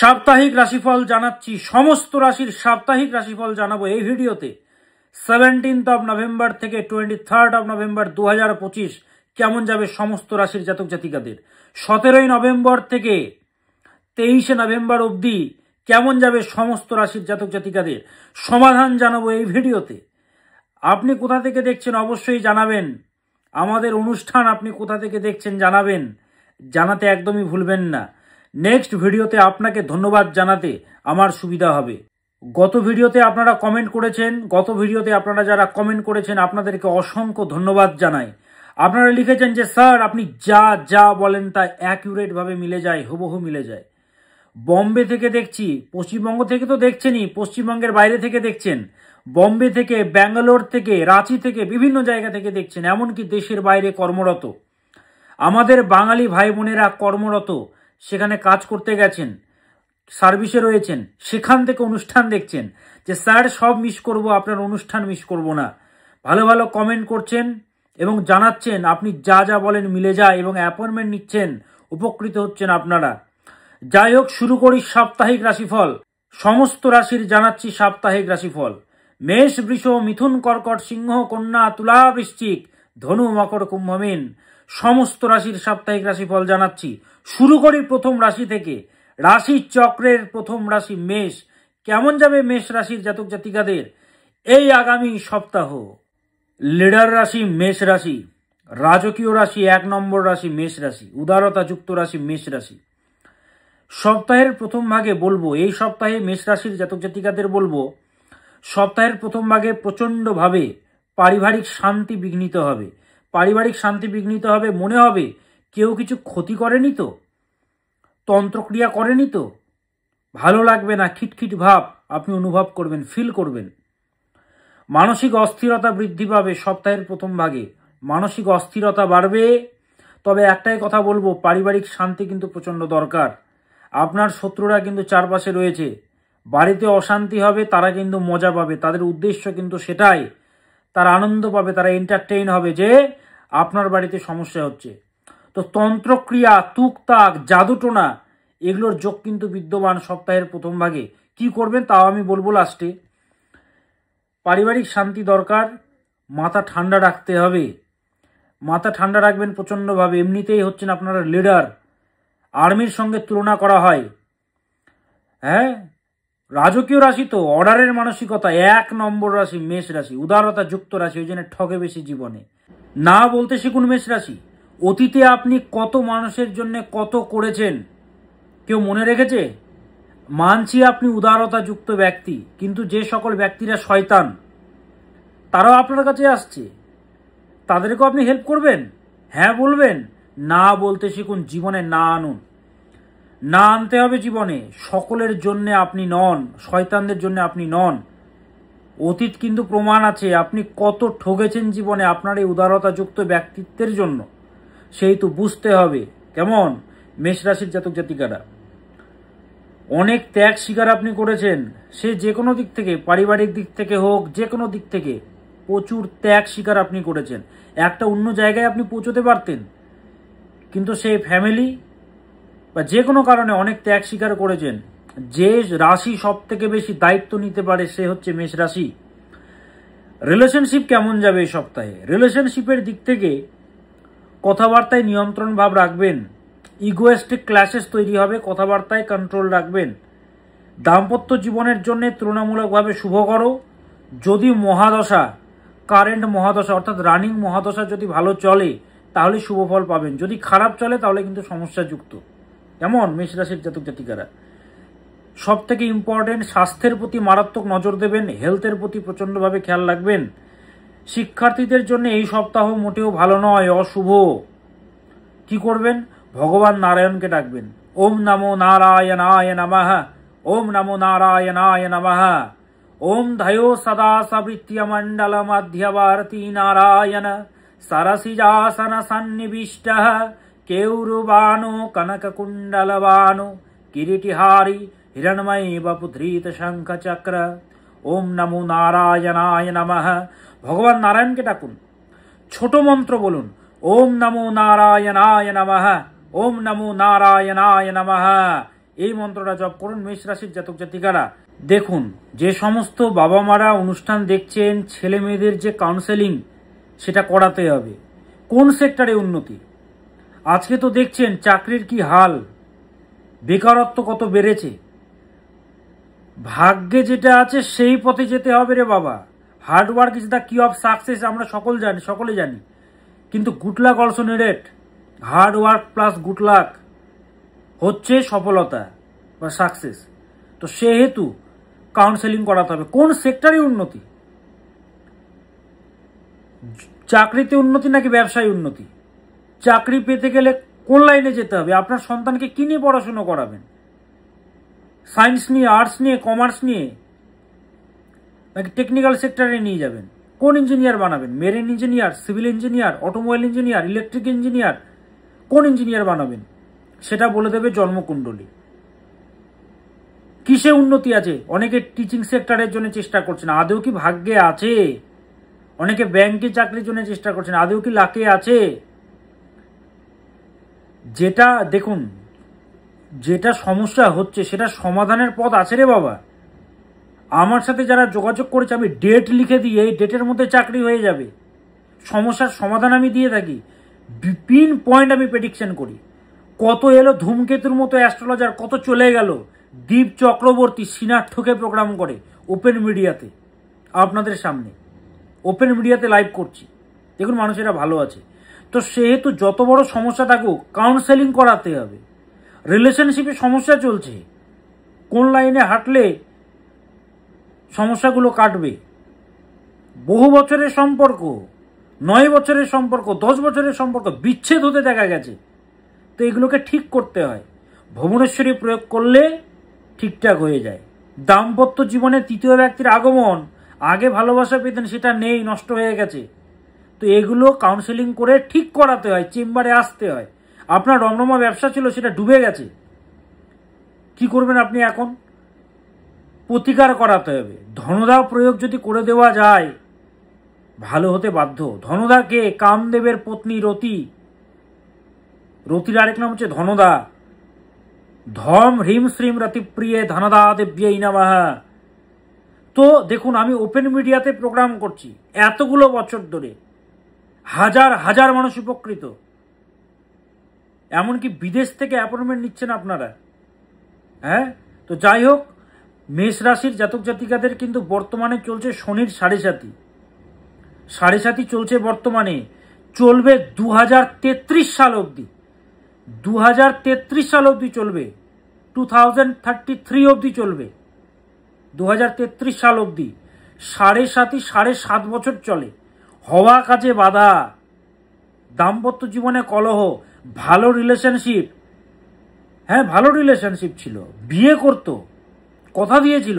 সাপ্তাহিক রাশিফল জানাচ্ছি। সমস্ত রাশির সাপ্তাহিক রাশিফল জানাবো এই ভিডিওতে। 17 নভেম্বর থেকে 23 নভেম্বর 2025 কেমন যাবে সমস্ত রাশির জাতক জাতিকাদের। 17 নভেম্বর থেকে 23 নভেম্বর অবধি কেমন যাবে সমস্ত রাশির জাতক জাতিকাদের সমাধান জানাবো এই ভিডিওতে। আপনি কোথা থেকে দেখছেন অবশ্যই জানাবেন। আমাদের অনুষ্ঠান আপনি কোথা থেকে দেখছেন জানাবেন, জানাতে একদমই ভুলবেন না। নেক্সট ভিডিওতে আপনাকে ধন্যবাদ জানাতে আমার সুবিধা হবে। গত ভিডিওতে আপনারা কমেন্ট করেছেন, আপনারা যারা কমেন্ট করেছেন আপনাদেরকে অসংখ্য ধন্যবাদ জানাই। আপনারা লিখেছেন যে স্যার আপনি যা যা বলেন তা অ্যাকুরেট ভাবে মিলে যায়, হুবহু মিলে যায়। বম্বে থেকে দেখছি, পশ্চিমবঙ্গ থেকে তো দেখছেনই, পশ্চিমবঙ্গের বাইরে থেকে দেখছেন, বম্বে থেকে, ব্যাঙ্গালোর থেকে, রাঁচি থেকে, বিভিন্ন জায়গা থেকে দেখছেন, এমনকি দেশের বাইরে কর্মরত আমাদের বাঙালি ভাই বোনেরা কর্মরত, সেখানে কাজ করতে গেছেন, সার্ভিসে রয়েছেন, সেখান থেকে অনুষ্ঠান দেখছেন যে স্যার সব মিস করব, আপনার অনুষ্ঠান মিস করব না। ভালো ভালো কমেন্ট করছেন এবং জানাচ্ছেন আপনি যা যা বলেন মিলে যায় এবং অ্যাপয়েন্টমেন্ট নিচ্ছেন, উপকৃত হচ্ছেন আপনারা। যাই হোক, শুরু করি সাপ্তাহিক রাশিফল। সমস্ত রাশির জানাচ্ছি সাপ্তাহিক রাশিফল। মেষ, বৃষ, মিথুন, কর্কট, সিংহ, কন্যা, তুলা, বৃশ্চিক, ধনু, মকর, কুম্ভ, মীন সমস্ত রাশির সাপ্তাহিক রাশিফল জানাচ্ছি। শুরু করি প্রথম রাশি থেকে। রাশি চক্রের প্রথম রাশি মেষ। কেমন যাবে মেষ রাশির জাতক জাতিকাদের এই আগামী সপ্তাহ? লিডার রাশি মেষ রাশি, রাজকীয় রাশি 1 নম্বর রাশি মেষ রাশি, উদারতা যুক্ত রাশি মেষ রাশি। সপ্তাহের প্রথম ভাগে বলবো, এই সপ্তাহে মেষ রাশির জাতক জাতিকাদের বলবো, সপ্তাহের প্রথম ভাগে প্রচণ্ডভাবে পারিবারিক শান্তি বিঘ্নিত হবে। পারিবারিক শান্তি বিঘ্নিত হবে, মনে হবে কেউ কিছু ক্ষতি করেনি তো, তন্ত্রক্রিয়া করেনি তো, ভালো লাগবে না, খিটখিট ভাব আপনি অনুভব করবেন, ফিল করবেন। মানসিক অস্থিরতা বৃদ্ধি পাবে সপ্তাহের প্রথম ভাগে, মানসিক অস্থিরতা বাড়বে। তবে একটাই কথা বলবো, পারিবারিক শান্তি কিন্তু প্রচণ্ড দরকার। আপনার শত্রুরা কিন্তু চারপাশে রয়েছে, বাড়িতে অশান্তি হবে, তারা কিন্তু মজা পাবে, তাদের উদ্দেশ্য কিন্তু সেটাই, তারা আনন্দ পাবে, তারা এন্টারটেইন হবে যে আপনার বাড়িতে সমস্যা হচ্ছে। তো তন্ত্রক্রিয়া, তুকতাক, জাদুটোনা এগুলোর যোগ কিন্তু বিদ্যমান সপ্তাহের প্রথম ভাগে। কি করবেন তাও আমি বলবো লাস্টে। পারিবারিক শান্তি দরকার, মাথা ঠান্ডা রাখতে হবে, মাথা ঠান্ডা রাখবেন প্রচণ্ডভাবে। এমনিতেই হচ্ছেন আপনারা লিডার, আর্মির সঙ্গে তুলনা করা হয়। হ্যাঁ, রাজকীয় রাশি তো, অর্ডারের মানসিকতা 1 নম্বর রাশি মেষ রাশি, উদারতা যুক্ত রাশি, ওই জন্য ঠগে বেশি জীবনে। না বলতে শিখুন মেষ রাশি। অতীতে আপনি কত মানুষের জন্য কত করেছেন কেউ মনে রেখেছে? মানছি আপনি উদারতা যুক্ত ব্যক্তি, কিন্তু যে সকল ব্যক্তিরা শয়তান তারাও আপনার কাছে আসছে, তাদেরকেও আপনি হেল্প করবেন? হ্যাঁ বলবেন? না বলতে শিখুন, জীবনে না আনুন, না আনতে হবে জীবনে। সকলের জন্য আপনি নন, শয়তানদের জন্য আপনি নন। অতীত কিন্তু প্রমাণ আছে আপনি কত ঠকেছেন জীবনে আপনার এই উদারতাযুক্ত ব্যক্তিত্বের জন্য, সেই তো বুঝতে হবে। কেমন মেষ রাশির জাতক জাতিকারা, অনেক ত্যাগ স্বীকার আপনি করেছেন, সে যে কোনো দিক থেকে, পারিবারিক দিক থেকে হোক, যে কোনো দিক থেকে প্রচুর ত্যাগ স্বীকার আপনি করেছেন। একটা অন্য জায়গায় আপনি পৌঁছতে পারতেন, কিন্তু সেই ফ্যামিলি বা যে কোনো কারণে অনেক ত্যাগ স্বীকার করেছেন। যে রাশি সব থেকে বেশি দায়িত্ব নিতে পারে সে হচ্ছে মেষ রাশি। রিলেশনশিপ কেমন যাবে এই সপ্তাহে? রিলেশনশিপের দিক থেকে কথাবার্তায় নিয়ন্ত্রণ ভাব রাখবেন, ইগোয়েস্টিক ক্ল্যাশেস তৈরি হবে, কথাবার্তায় কন্ট্রোল রাখবেন। দাম্পত্য জীবনের জন্য তুলনামূলকভাবে শুভকর। যদি মহাদশা, কারেন্ট মহাদশা অর্থাৎ রানিং মহাদশা যদি ভালো চলে তাহলে শুভ ফল পাবেন, যদি খারাপ চলে তাহলে কিন্তু সমস্যাযুক্ত। কেমন মেষ রাশির জাতক জাতিকারা, সব থেকে ইম্পর্টেন্ট, স্বাস্থ্যের প্রতি মারাত্মক নজর দেবেন, হেলথের প্রতি প্রচণ্ডভাবে খেয়াল রাখবেন। শিক্ষার্থীদের জন্য এই সপ্তাহ মোটেও ভালো নয়, অশুভ। কি করবেন? ভগবান নারায়ণকে ডাকবেন। ওম নমো নারায়ণায় নমঃ, ওম নমো নারায়ণায় নমঃ, ওম ধায়ো সদা সবৃত্য মণ্ডল মধ্যবর্তী নারায়ণ সরসিজাসন সন্নিবিষ্ট কেউরবানো কনককুণ্ডলবানো কিরীটিহারি হিরণ্ময়ী বপুধৃত শঙ্খ চক্র। ওম নমো নারায়ণায় নমঃ। ভগবান নারায়ণকে ডাকুন, ছোট মন্ত্র বলুন, ওম নমো নারায়ণায় নমঃ, ওম নমো নারায়ণায় নমঃ। এই মন্ত্রটা জপ করুন মেষ রাশির জাতক জাতিকারা। দেখুন, যে সমস্ত বাবা মারা অনুষ্ঠান দেখছেন, ছেলে মেয়েদের যে কাউন্সেলিং সেটা করাতে হবে। কোন সেক্টরে উন্নতি? আজকে তো দেখছেন চাকরির কি হাল, বেকারত্ব কত বেড়েছে। ভাগ্যে যেটা আছে সেই পথে যেতে হবে রে বাবা। হার্ড ওয়ার্ক ইজ দ্য কি অফ সাকসেস, আমরা সকলে জানি। কিন্তু good luck also needed. Hard work plus good luck হচ্ছে সফলতা বা সাকসেস। তো সেহেতু কাউন্সেলিং করাতে হবে। কোন সেক্টরে উন্নতি? চাকরিতে উন্নতি নাকি ব্যবসায় উন্নতি? চাকরি পেতে গেলে কোন লাইনে যেতে হবে? আপনার সন্তানকে কি নিয়ে পড়াশুনো করাবেন? সায়েন্স নিয়ে, আর্টস নিয়ে, কমার্স নিয়ে, নাকি টেকনিক্যাল সেক্টরে নিয়ে যাবেন? কোন ইঞ্জিনিয়ার বানাবেন? Marine engineer, civil engineer, automobile engineer, electric engineer, কোন ইঞ্জিনিয়ার বানাবেন সেটা বলে দেবে জন্মকুণ্ডলী। কিসে উন্নতি আছে? অনেকে টিচিং সেক্টরের জন্য চেষ্টা করছেন, আদৌ কি ভাগ্যে আছে? অনেকে ব্যাংকে চাকরির জন্য চেষ্টা করছেন, আদৌ কি লাকে আছে? যেটা দেখুন, যেটা সমস্যা হচ্ছে সেটা সমাধানের পথ আছে রে বাবা। আমার সাথে যারা যোগাযোগ করেছে, আমি ডেট লিখে দিই, এই ডেটের মধ্যে চাকরি হয়ে যাবে। সমস্যার সমাধান আমি দিয়ে থাকি, পিন পয়েন্ট আমি প্রেডিকশন করি। কত এলো ধূমকেতুর মতো অ্যাস্ট্রোলজার, কত চলে গেল। দীপ চক্রবর্তী সিনার ঠোকে প্রোগ্রাম করে ওপেন মিডিয়াতে, আপনাদের সামনে ওপেন মিডিয়াতে লাইভ করছি। দেখুন মানুষেরা ভালো আছে। তো সেহেতু যত বড় সমস্যা থাকুক কাউন্সেলিং করাতে হবে। রিলেশনশিপে সমস্যা চলছে, কোন লাইনে হাঁটলে সমস্যাগুলো কাটবে? বহু বছরের সম্পর্ক, 9 বছরের সম্পর্ক, 10 বছরের সম্পর্ক বিচ্ছেদ হতে দেখা গেছে। তো এগুলোকে ঠিক করতে হয়। ভুবনেশ্বরী প্রয়োগ করলে ঠিকঠাক হয়ে যায়। দাম্পত্য জীবনে তৃতীয় ব্যক্তির আগমন, আগে ভালোবাসা পেতেন সেটা নেই, নষ্ট হয়ে গেছে। তো এগুলো কাউন্সেলিং করে ঠিক করাতে হয়, চেম্বারে আসতে হয়। আপনার রমরমা ব্যবসা ছিল, সেটা ডুবে গেছে, কি করবেন আপনি এখন? প্রতিকার করাতে হবে। ধনদা প্রয়োগ যদি করে দেওয়া যায় ভালো হতে বাধ্য। ধনদাকে কামদেবের পত্নী রতি, রতির আরেক নাম হচ্ছে ধনদা। ধম হ্রিম শ্রীম রতিপ্রিয়ে ধনদা দেব্যই নমঃ। তো দেখুন, আমি ওপেন মিডিয়াতে প্রোগ্রাম করছি এতগুলো বছর ধরে, হাজার হাজার মানুষ উপকৃত। এমনকি বিদেশ থেকে অ্যাপয়েন্টমেন্ট নিচ্ছেন আপনারা। হ্যাঁ, তো যাই হোক, মেষ রাশির জাতক জাতিকাদের কিন্তু বর্তমানে চলছে শনির সাড়ে সাতি চলছে বর্তমানে, চলবে 2033 সাল অবধি। 2033 সাল অবধি চলবে, 2033 অবধি চলবে। 2033 সাল অবধি সাড়ে 7 বছর চলে। হওয়া কাজে বাধা, দাম্পত্য জীবনে কলহ, ভালো রিলেশনশিপ, হ্যাঁ ভালো রিলেশনশিপ ছিল, বিয়ে করত, কথা দিয়েছিল,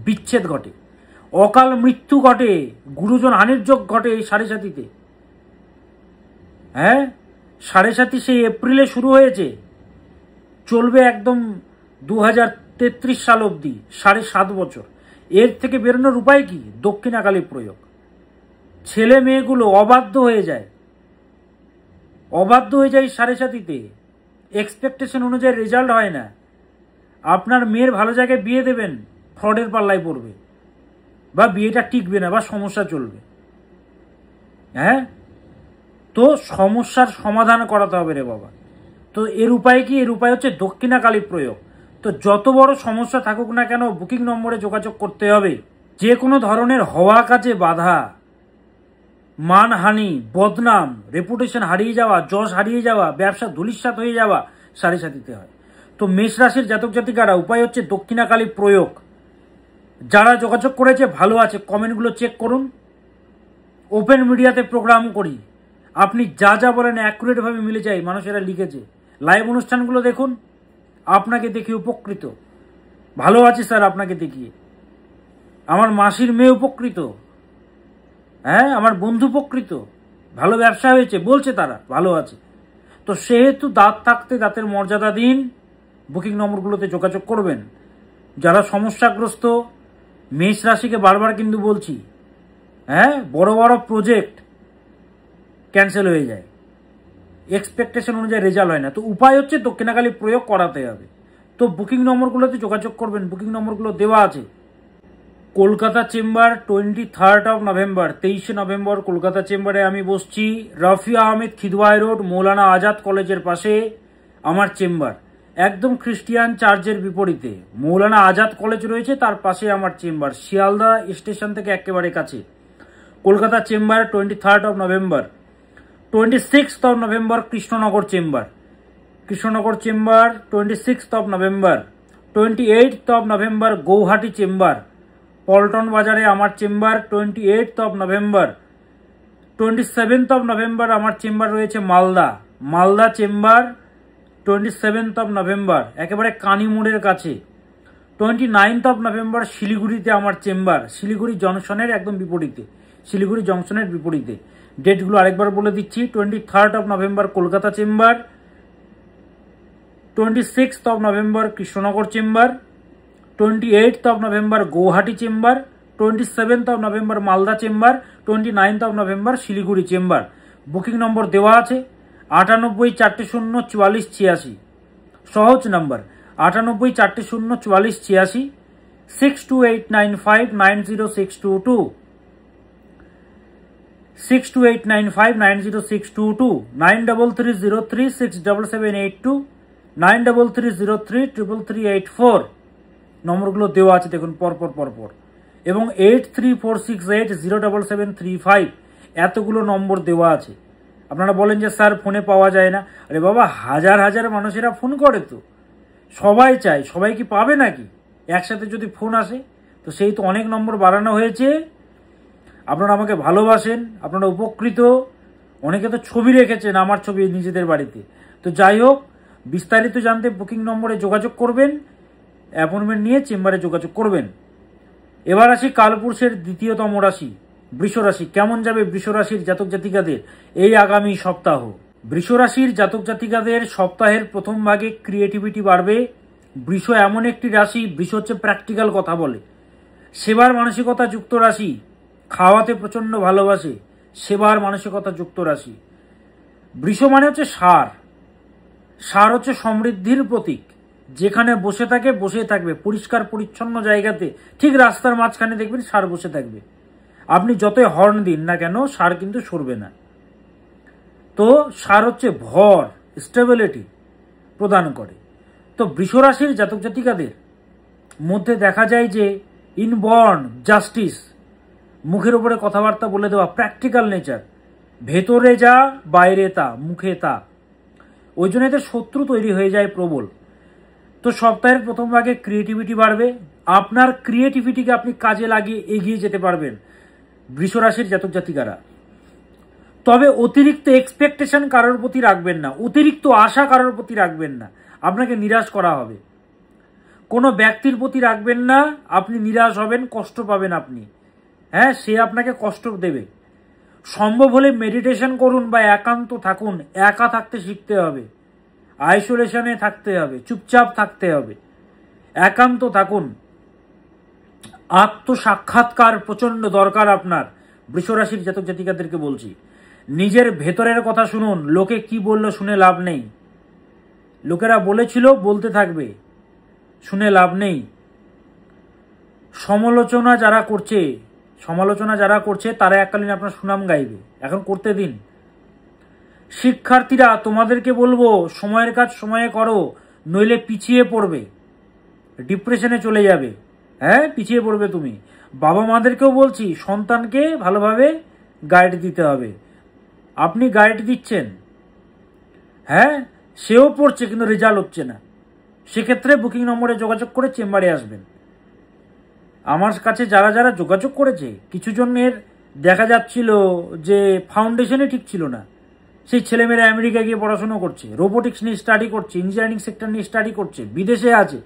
বিচ্ছেদ ঘটে, অকাল মৃত্যু ঘটে, গুরুজন হানির যোগ ঘটে এই সাড়ে সাতিতে। হ্যাঁ, সাড়ে সাতি সেই এপ্রিলে শুরু হয়েছে, চলবে একদম 2033 সাল অবধি, 7.5 বছর। এর থেকে বেরোনোর উপায় কি? দক্ষিণাকালী প্রয়োগ। ছেলে মেয়েগুলো অবাধ্য হয়ে যায় সাড়ে সাতিতে, এক্সপেকটেশন অনুযায়ী রেজাল্ট হয় না। আপনার মেয়ের ভালো জায়গায় বিয়ে দেবেন, ফ্রডের পাল্লায় পড়বে, বা বিয়েটা টিকবে না, বা সমস্যা চলবে। হ্যাঁ, তো সমস্যার সমাধান করাতে হবে রে বাবা। তো এর উপায় কি? এর উপায় হচ্ছে দক্ষিণাকালী প্রয়োগ। তো যত বড় সমস্যা থাকুক না কেন বুকিং নম্বরে যোগাযোগ করতে হবে। যে কোনো ধরনের হওয়া কাজে বাধা, মানহানি, বদনাম, রেপুটেশন হারিয়ে যাওয়া, যশ হারিয়ে যাওয়া, ব্যবসা ধূলিসাৎ হয়ে যাওয়া সাড়ে সাতিতে হয়। তো মেষ রাশির জাতক জাতিকারা উপায় হচ্ছে দক্ষিণাকালী প্রয়োগ। যারা যোগাযোগ করেছে ভালো আছে, কমেন্টগুলো চেক করুন। ওপেন মিডিয়াতে প্রোগ্রাম করি, আপনি যা যা বলেন অ্যাকুরেটভাবে মিলে যায়, মানুষেরা লিখেছে। লাইভ অনুষ্ঠানগুলো দেখুন, আপনাকে দেখে উপকৃত। ভালো আছে স্যার আপনাকে দেখিয়ে, আমার মাসির মেয়ে উপকৃত, হ্যাঁ আমার বন্ধু উপকৃত, ভালো ব্যবসা হয়েছে বলছে, তারা ভালো আছে। তো সেহেতু দাঁত থাকতে দাঁতের মর্যাদা দিন, বুকিং নম্বরগুলোতে যোগাযোগ করবেন। যারা সমস্যাগ্রস্ত মেষ রাশিকে বারবার কিন্তু বলছি, হ্যাঁ বড় বড় প্রজেক্ট ক্যান্সেল হয়ে যায়, এক্সপেকটেশন অনুযায়ী রেজাল্ট হয় না। তো উপায় হচ্ছে দক্ষিণাকালী প্রয়োগ করাতে হবে। তো বুকিং নম্বরগুলোতে যোগাযোগ করবেন, বুকিং নম্বরগুলো দেওয়া আছে। Kolkata chamber 23 November, 23 November Kolkata চেম্বারে আমি বসছি। রাফিয়া আহমেদ খিদওয়াই রোড, মৌলানা আজাদ কলেজের পাশে আমার চেম্বার, একদম খ্রিস্টিয়ান চার্চের বিপরীতে। মৌলানা আজাদ কলেজ রয়েছে, তার পাশে আমার চেম্বার, শিয়ালদা স্টেশন থেকে একেবারে কাছে। Kolkata chamber 23 November. 26 November Krishnanagar chamber, Krishnanagar chamber 26 November. 28 November Guwahati chamber, Paltan বাজারে আমার চেম্বার 28 নভেম্বর। 27 নভেম্বর আমার চেম্বার রয়েছে মালদা, মালদা চেম্বার 27 নভেম্বর, একেবারে কানিমোড়ের কাছে। 29 নভেম্বর শিলিগুড়িতে আমার চেম্বার, শিলিগুড়ি জংশনের একদম বিপরীতে, শিলিগুড়ি জংশনের বিপরীতে। ডেটগুলো আরেকবার বলে দিচ্ছি। 23 November Kolkata chamber, 26 November Krishnanagar chamber, 28 November Guwahati chamber, 27 November Malda chamber, 29 November Siliguri chamber. Booking number দেওয়া আছে 98404486, সহজ নাম্বার 98404486, 6289590622, 6289590622, 9330367782, 9330333384 নম্বরগুলো দেওয়া আছে দেখুন পরপর। এবং 8346807735 এতগুলো নম্বর দেওয়া আছে। আপনারা বলেন যে স্যার ফোনে পাওয়া যায় না। আরে বাবা, হাজার হাজার মানুষেরা ফোন করে, তো সবাই চায়, সবাই কি পাবে নাকি? একসাথে যদি ফোন আসে তো সেই তো অনেক নম্বর বাড়ানো হয়েছে। আপনারা আমাকে ভালোবাসেন, আপনারা উপকৃত। অনেকে তো ছবি রেখেছেন আমার ছবি নিজেদের বাড়িতে। তো যাই হোক, বিস্তারিত জানতে বুকিং নম্বরে যোগাযোগ করবেন, অ্যাপয়েন্টমেন্ট নিয়ে চেম্বারে যোগাযোগ করবেন। এবার আসি কালপুরুষের দ্বিতীয়তম রাশি বৃষ রাশি। কেমন যাবে বৃষ রাশির জাতক জাতিকাদের এই আগামী সপ্তাহ? বৃষ রাশির জাতক জাতিকাদের সপ্তাহের প্রথম ভাগে ক্রিয়েটিভিটি বাড়বে। বৃষ এমন একটি রাশি, বৃষ হচ্ছে প্র্যাকটিক্যাল কথা বলে, সেবার মানসিকতা যুক্ত রাশি, খাওয়াতে প্রচন্ড ভালোবাসে, সেবার মানসিকতা যুক্ত রাশি। বৃষ মানে হচ্ছে সার, সার হচ্ছে সমৃদ্ধির প্রতীক। যেখানে বসে থাকে বসে থাকবে, পরিষ্কার পরিচ্ছন্ন জায়গাতে, ঠিক রাস্তার মাঝখানে দেখবেন সার বসে থাকবে। আপনি যতই হর্ন দিন না কেন সার কিন্তু সরবে না। তো সার হচ্ছে ভর, স্টেবিলিটি প্রদান করে। তো বৃষ রাশির জাতক জাতিকাদের মধ্যে দেখা যায় যে ইনবর্ন জাস্টিস, মুখের উপরে কথাবার্তা বলে দেওয়া, প্র্যাকটিক্যাল নেচার, ভেতরে যা বাইরে তা, মুখে তা। ওই জন্য এদের শত্রু তৈরি হয়ে যায় প্রবল। তো সপ্তাহের প্রথম ভাগে ক্রিয়েটিভিটি বাড়বে। আপনার ক্রিয়েটিভিটিকে আপনি কাজে লাগিয়ে এগিয়ে যেতে পারবেন বৃষ রাশির জাতক জাতিকারা। তবে অতিরিক্ত এক্সপেকটেশন কারোর প্রতি রাখবেন না, অতিরিক্ত আশা কারোর প্রতি রাখবেন না, আপনাকে নিরাশ করা হবে। কোনো ব্যক্তির প্রতি রাখবেন না, আপনি নিরাশ হবেন, কষ্ট পাবেন আপনি। হ্যাঁ, সে আপনাকে কষ্ট দেবে। সম্ভব হলে মেডিটেশন করুন বা একান্ত থাকুন। একা থাকতে শিখতে হবে, আইসোলেশনে থাকতে হবে, চুপচাপ থাকতে হবে, একান্ত থাকুন। আত্মসাক্ষাৎকার প্রচন্ড দরকার আপনার। বৃষ রাশির জাতক জাতিকাদেরকে বলছি, নিজের ভেতরের কথা শুনুন। লোকে কি বললো শুনে লাভ নেই, লোকেরা বলেছিল বলতে থাকবে, শুনে লাভ নেই। সমালোচনা যারা করছে তারা এককালীন আপনার সুনাম গাইবে, এখন করতে দিন। শিক্ষার্থীরা তোমাদেরকে বলবো সময়ের কাজ সময়ে করো, নইলে পিছিয়ে পড়বে, ডিপ্রেশনে চলে যাবে। হ্যাঁ, পিছিয়ে পড়বে তুমি। বাবা মাদেরকেও বলছি সন্তানকে ভালোভাবে গাইড দিতে হবে। আপনি গাইড দিচ্ছেন, হ্যাঁ, সেও পড়ছে কিন্তু রেজাল্ট হচ্ছে না, সেক্ষেত্রে বুকিং নম্বরে যোগাযোগ করে চেম্বারে আসবেন। আমার কাছে যারা যারা যোগাযোগ করেছে, কিছু জনের দেখা যাচ্ছিল যে ফাউন্ডেশনে ঠিক ছিল না, সেই ছেলেমেয়েরা আমেরিকা গিয়ে পড়াশোনা করছে, রোবোটিক্স নিয়ে স্টাডি করছে, ইঞ্জিনিয়ারিং সেক্টর নিয়ে স্টাডি করছে, বিদেশে আছে।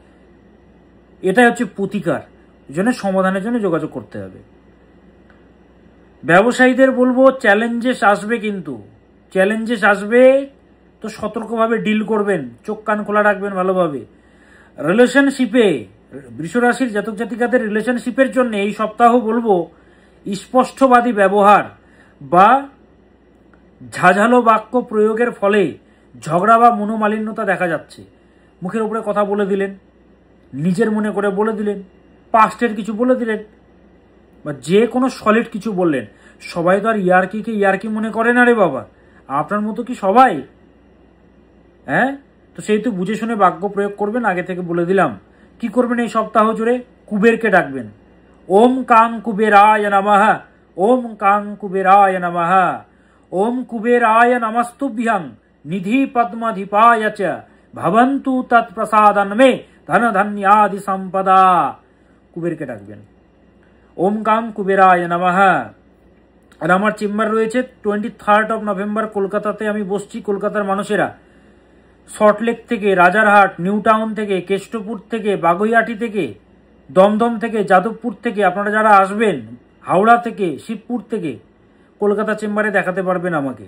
এটাই হচ্ছে প্রতিকার, এই জন্য সমাধানের জন্য যোগাযোগ করতে হবে। ব্যবসায়ীদের বলবো চ্যালেঞ্জেস আসবে, কিন্তু চ্যালেঞ্জেস আসবে তো সতর্কভাবে ডিল করবেন, চোখ কান খোলা রাখবেন ভালোভাবে। রিলেশনশিপে বৃষ রাশির জাতক জাতিকাদের রিলেশনশিপের জন্য এই সপ্তাহ বলবো স্পষ্টবাদী ব্যবহার বা ঝাঝালো বাক্য প্রয়োগের ফলে ঝগড়া বা মনোমালিন্যতা দেখা যাচ্ছে। মুখের উপরে কথা বলে দিলেন, নিজের মনে করে বলে দিলেন, পাস্টের কিছু বলে দিলেন, বা যে কোনো সলিড কিছু বললেন। সবাই তো আর ইয়ার্কিকে ইয়ার্কি মনে করে না রে বাবা, আপনার মতো কি সবাই? হ্যাঁ, তো সেই তো বুঝে শুনে বাক্য প্রয়োগ করবেন, আগে থেকে বলে দিলাম। কি করবেন এই সপ্তাহ জুড়ে? কুবেরকে ডাকবেন। ওম কাং কুবেরায় নমঃ, ওম কাং কুবেরায় নমঃ, ওম কুবেরায় নমস্তুভ্যং নিধি পদ্মাধিপায় চ ভবন্তু তৎপ্রসাদন মে ধন ধন্যাদি সম্পদা। কুবেরকে ডাকবেন। ওম কাং কুবেরায় নমঃ। আর আমার চেম্বার রয়েছে 23 নভেম্বর কলকাতাতে আমি বসছি। কলকাতার মানুষেরা সল্টলেক থেকে, রাজারহাট, নিউ টাউন থেকে, কেষ্টপুর থেকে, বাগুইআটি থেকে, দমদম থেকে, যাদবপুর থেকে আপনারা যারা আসবেন, হাওড়া থেকে, শিবপুর থেকে কলকাতা চেম্বারে দেখাতে পারবেন আমাকে।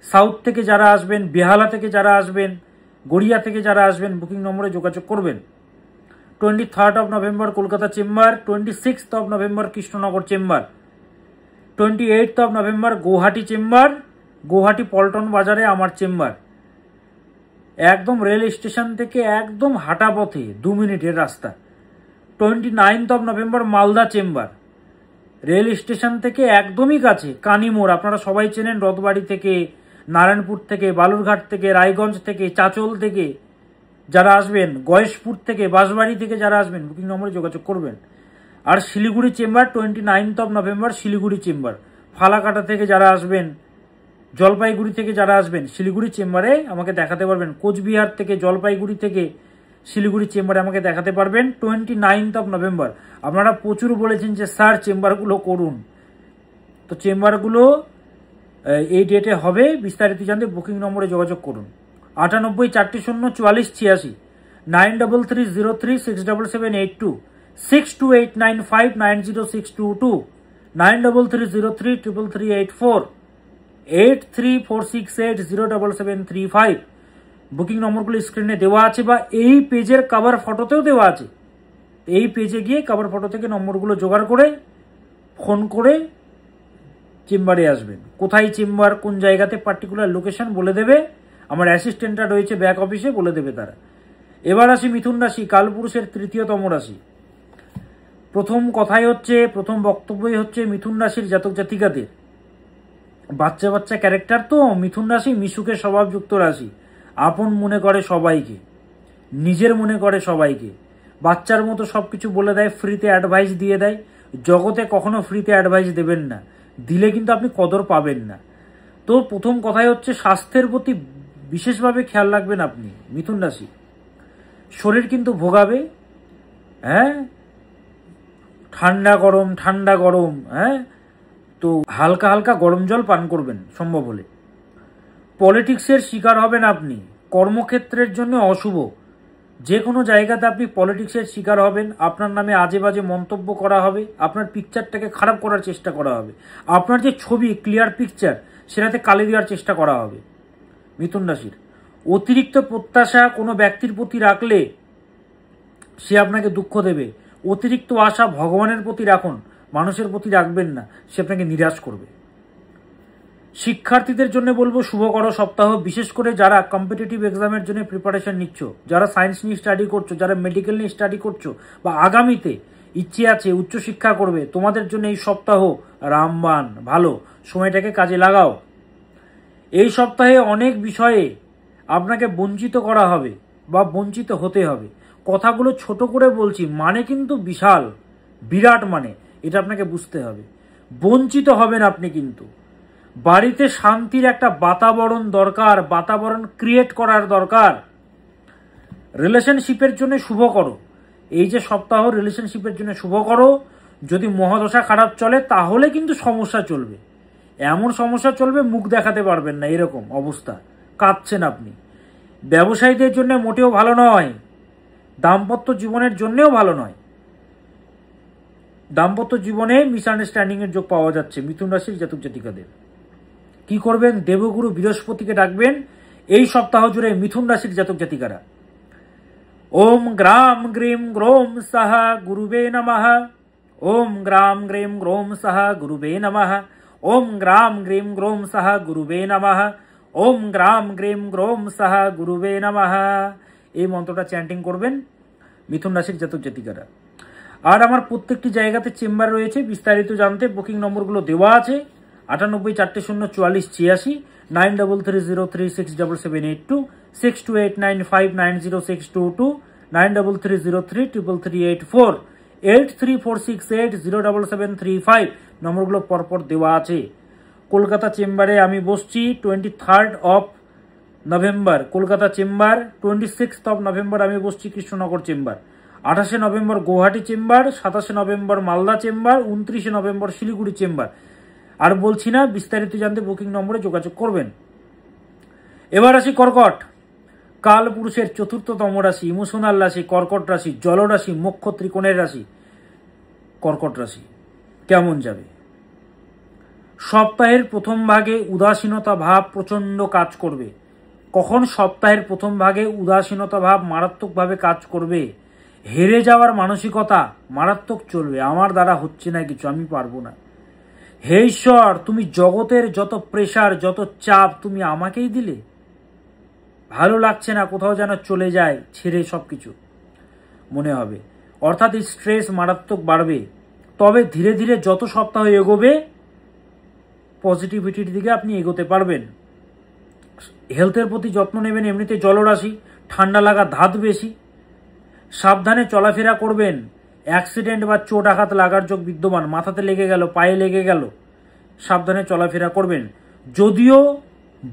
সাউথ থেকে যারা আসবেন, বেহালা থেকে যারা আসবেন, গড়িয়া থেকে যারা আসবেন, বুকিং নম্বরে যোগাযোগ করবেন। 23 November Kolkata chamber, 26 November Krishnanagar chamber, 28 November Guwahati chamber, Guwahati Paltan বাজারে আমার চেম্বার। একদম রেল স্টেশন থেকে একদম হাঁটা পথে 2 মিনিটের রাস্তা। 29 November Malda chamber, rail station থেকে একদমই কাছে, কানিমোড়। আপনারা সবাই চেনেন, রথবাড়ি থেকে, নারায়ণপুর থেকে, বালুরঘাট থেকে, রায়গঞ্জ থেকে, চাচল থেকে যারা আসবেন, গয়েশপুর থেকে, বাঁশবাড়ি থেকে যারা আসবেন, বুকিং নম্বরে যোগাযোগ করবেন। আর Siliguri chamber 29 November Siliguri chamber, Falakata থেকে যারা আসবেন, জলপাইগুড়ি থেকে যারা আসবেন, শিলিগুড়ি চেম্বারে আমাকে দেখাতে পারবেন। কোচবিহার থেকে, জলপাইগুড়ি থেকে শিলিগুড়ি চেম্বারে আমাকে দেখাতে পারবেন 29 নভেম্বর। আপনারা প্রচুর বলেছেন যে স্যার চেম্বারগুলো করুন, তো চেম্বারগুলো এই ডেটে হবে। বিস্তারিত জানতে বুকিং নম্বরে যোগাযোগ করুন। 98 400 44 86, 9330 67782, 6289590622, 9330333384, 8346807735। বুকিং নম্বরগুলো স্ক্রিনে দেওয়া আছে বা এই পেজের কভার ফটোতেও দেওয়া আছে। এই পেজে গিয়ে কভার ফটো থেকে নম্বরগুলো জোগাড় করে ফোন করে চেম্বারে আসবেন। কোথায় চেম্বার, কোন জায়গাতে, পার্টিকুলার লোকেশন বলে দেবে। আমার অ্যাসিস্ট্যান্টরা রয়েছে ব্যাক অফিসে, বলে দেবে তারা। এবার আসি মিথুন রাশি, কালপুরুষের 3য়তম রাশি। প্রথম কথাই হচ্ছে, প্রথম বক্তব্যই হচ্ছে মিথুন রাশির জাতক জাতিকাদের বাচ্চা বাচ্চা ক্যারেক্টার। তো মিথুন রাশি মিশুকের স্বভাবযুক্ত রাশি, আপন মনে করে সবাইকে, নিজের মনে করে সবাইকে, বাচ্চার মতো সবকিছু বলে দেয়, ফ্রিতে অ্যাডভাইস দিয়ে দেয়। জগতে কখনো ফ্রিতে অ্যাডভাইস দেবেন না, দিলে কিন্তু আপনি কদর পাবেন না। তো প্রথম কথাই হচ্ছে স্বাস্থ্যের প্রতি বিশেষভাবে খেয়াল রাখবেন আপনি মিথুন রাশি। শরীর কিন্তু ভোগাবে, হ্যাঁ, ঠান্ডা গরম ঠান্ডা গরম, হ্যাঁ, তো হালকা হালকা গরম জল পান করবেন সম্ভব হলে। পলিটিক্সের শিকার হবেন আপনি, কর্মক্ষেত্রের জন্য অশুভ। যে কোনো জায়গাতে আপনি পলিটিক্সের শিকার হবেন, আপনার নামে আজে বাজে মন্তব্য করা হবে, আপনার পিকচারটাকে খারাপ করার চেষ্টা করা হবে, আপনার যে ছবি ক্লিয়ার পিকচার সেটাতে কালি দেওয়ার চেষ্টা করা হবে। মিথুন রাশির অতিরিক্ত প্রত্যাশা কোনো ব্যক্তির প্রতি রাখলে সে আপনাকে দুঃখ দেবে। অতিরিক্ত আশা ভগবানের প্রতি রাখুন, মানুষের প্রতি রাখবেন না, সে আপনাকে নিরাশ করবে। শিক্ষার্থীদের জন্য বলবো শুভকর সপ্তাহ, বিশেষ করে যারা কম্পিটিটিভ এক্সামের জন্য প্রিপারেশন নিচ্ছ, যারা সায়েন্স নিয়ে স্টাডি করছো, যারা মেডিকেল নিয়ে স্টাডি করছো, বা আগামীতে ইচ্ছে আছে উচ্চশিক্ষা করবে, তোমাদের জন্য এই সপ্তাহ রামবান, ভালো। সময়টাকে কাজে লাগাও। এই সপ্তাহে অনেক বিষয়ে আপনাকে বঞ্চিত করা হবে বা বঞ্চিত হতে হবে। কথাগুলো ছোট করে বলছি, মানে কিন্তু বিশাল, বিরাট মানে, এটা আপনাকে বুঝতে হবে। বঞ্চিত হবেন আপনি, কিন্তু বাড়িতে শান্তির একটা বাতাবরণ দরকার, বাতাবরণ ক্রিয়েট করার দরকার। রিলেশনশিপের জন্য শুভ করো, এই যে সপ্তাহ রিলেশনশিপের জন্য শুভ করো। যদি মহাদশা খারাপ চলে তাহলে কিন্তু সমস্যা চলবে, এমন সমস্যা চলবে মুখ দেখাতে পারবেন না, এরকম অবস্থা, কাঁদছেন আপনি। ব্যবসায়ীদের জন্য মোটেও ভালো নয়, দাম্পত্য জীবনের জন্যও ভালো নয়। দাম্পত্য জীবনে মিসআন্ডারস্ট্যান্ডিং এর যোগ পাওয়া যাচ্ছে মিথুন রাশির জাতক জাতিকাদের। কি করবেন? দেবগুরু বৃহস্পতিকে ডাকবেন এই সপ্তাহ জুড়ে মিথুন রাশির জাতক জাতিকারা। ওম গ্রাম গ্রীম গ্রোম সাহা গুরুবে নমঃ, ওম গ্রাম গ্রীম গ্রোম সাহা গুরুবে নমঃ, ওম গ্রাম গ্রীম গ্রোম সাহা গুরুবে নমঃ, ওম গ্রাম গ্রীম গ্রোম সাহা গুরুবে নমঃ। এই মন্ত্রটা চ্যান্টিং করবেন মিথুন রাশির জাতক জাতিকারা। আর আমার প্রত্যেকটি জায়গাতে চেম্বার রয়েছে, বিস্তারিত জানতে বুকিং নম্বরগুলো দেওয়া আছে 98404486, 9330367782, 6289590622, 9330333384, 8346807735 নম্বরগুলো পরপর দেওয়া আছে। কলকাতা চেম্বারে আমি বসছি 23rd of November Kolkata chamber, 26th of November আমি বসছি কৃষ্ণনগর চেম্বার, 28শে নভেম্বর গুয়াহাটি চেম্বার, 27শে নভেম্বর মালদা চেম্বার, 29শে নভেম্বর শিলিগুড়ি চেম্বার। আর বলছি না, বিস্তারিত জানতে বুকিং নম্বরে যোগাযোগ করবেন। এবার আসি কর্কট। কাল পুরুষের চতুর্থতম রাশি, ইমোশনাল রাশি কর্কট রাশি, জলরাশি, মোক্ষ ত্রিকোণের রাশি কর্কট রাশি। কেমন যাবে? সপ্তাহের প্রথম ভাগে উদাসীনতা ভাব প্রচন্ড কাজ করবে। কখন সপ্তাহের প্রথম ভাগে উদাসীনতা ভাব মারাত্মকভাবে কাজ করবে? হেরে যাওয়ার মানসিকতা মারাত্মক চলবে, আমার দ্বারা হচ্ছে না কিছু, আমি পারবো না, হে ঈশ্বর তুমি জগতের যত প্রেসার যত চাপ তুমি আমাকেই দিলে, ভালো লাগছে না, কোথাও যেন চলে যায় ছেড়ে সবকিছু মনে হবে। অর্থাৎ এই স্ট্রেস মারাত্মক বাড়বে। তবে ধীরে ধীরে যত সপ্তাহ এগোবে পজিটিভিটির দিকে আপনি এগোতে পারবেন। হেলথের প্রতি যত্ন নেবেন, এমনিতে জলরাশি, ঠান্ডা লাগার ধাত বেশি, সাবধানে চলাফেরা করবেন। অ্যাক্সিডেন্ট বা চোট আঘাত লাগার যোগ বিদ্যমান, মাথাতে লেগে গেল, পায়ে লেগে গেল, সাবধানে চলাফেরা করবেন। যদিও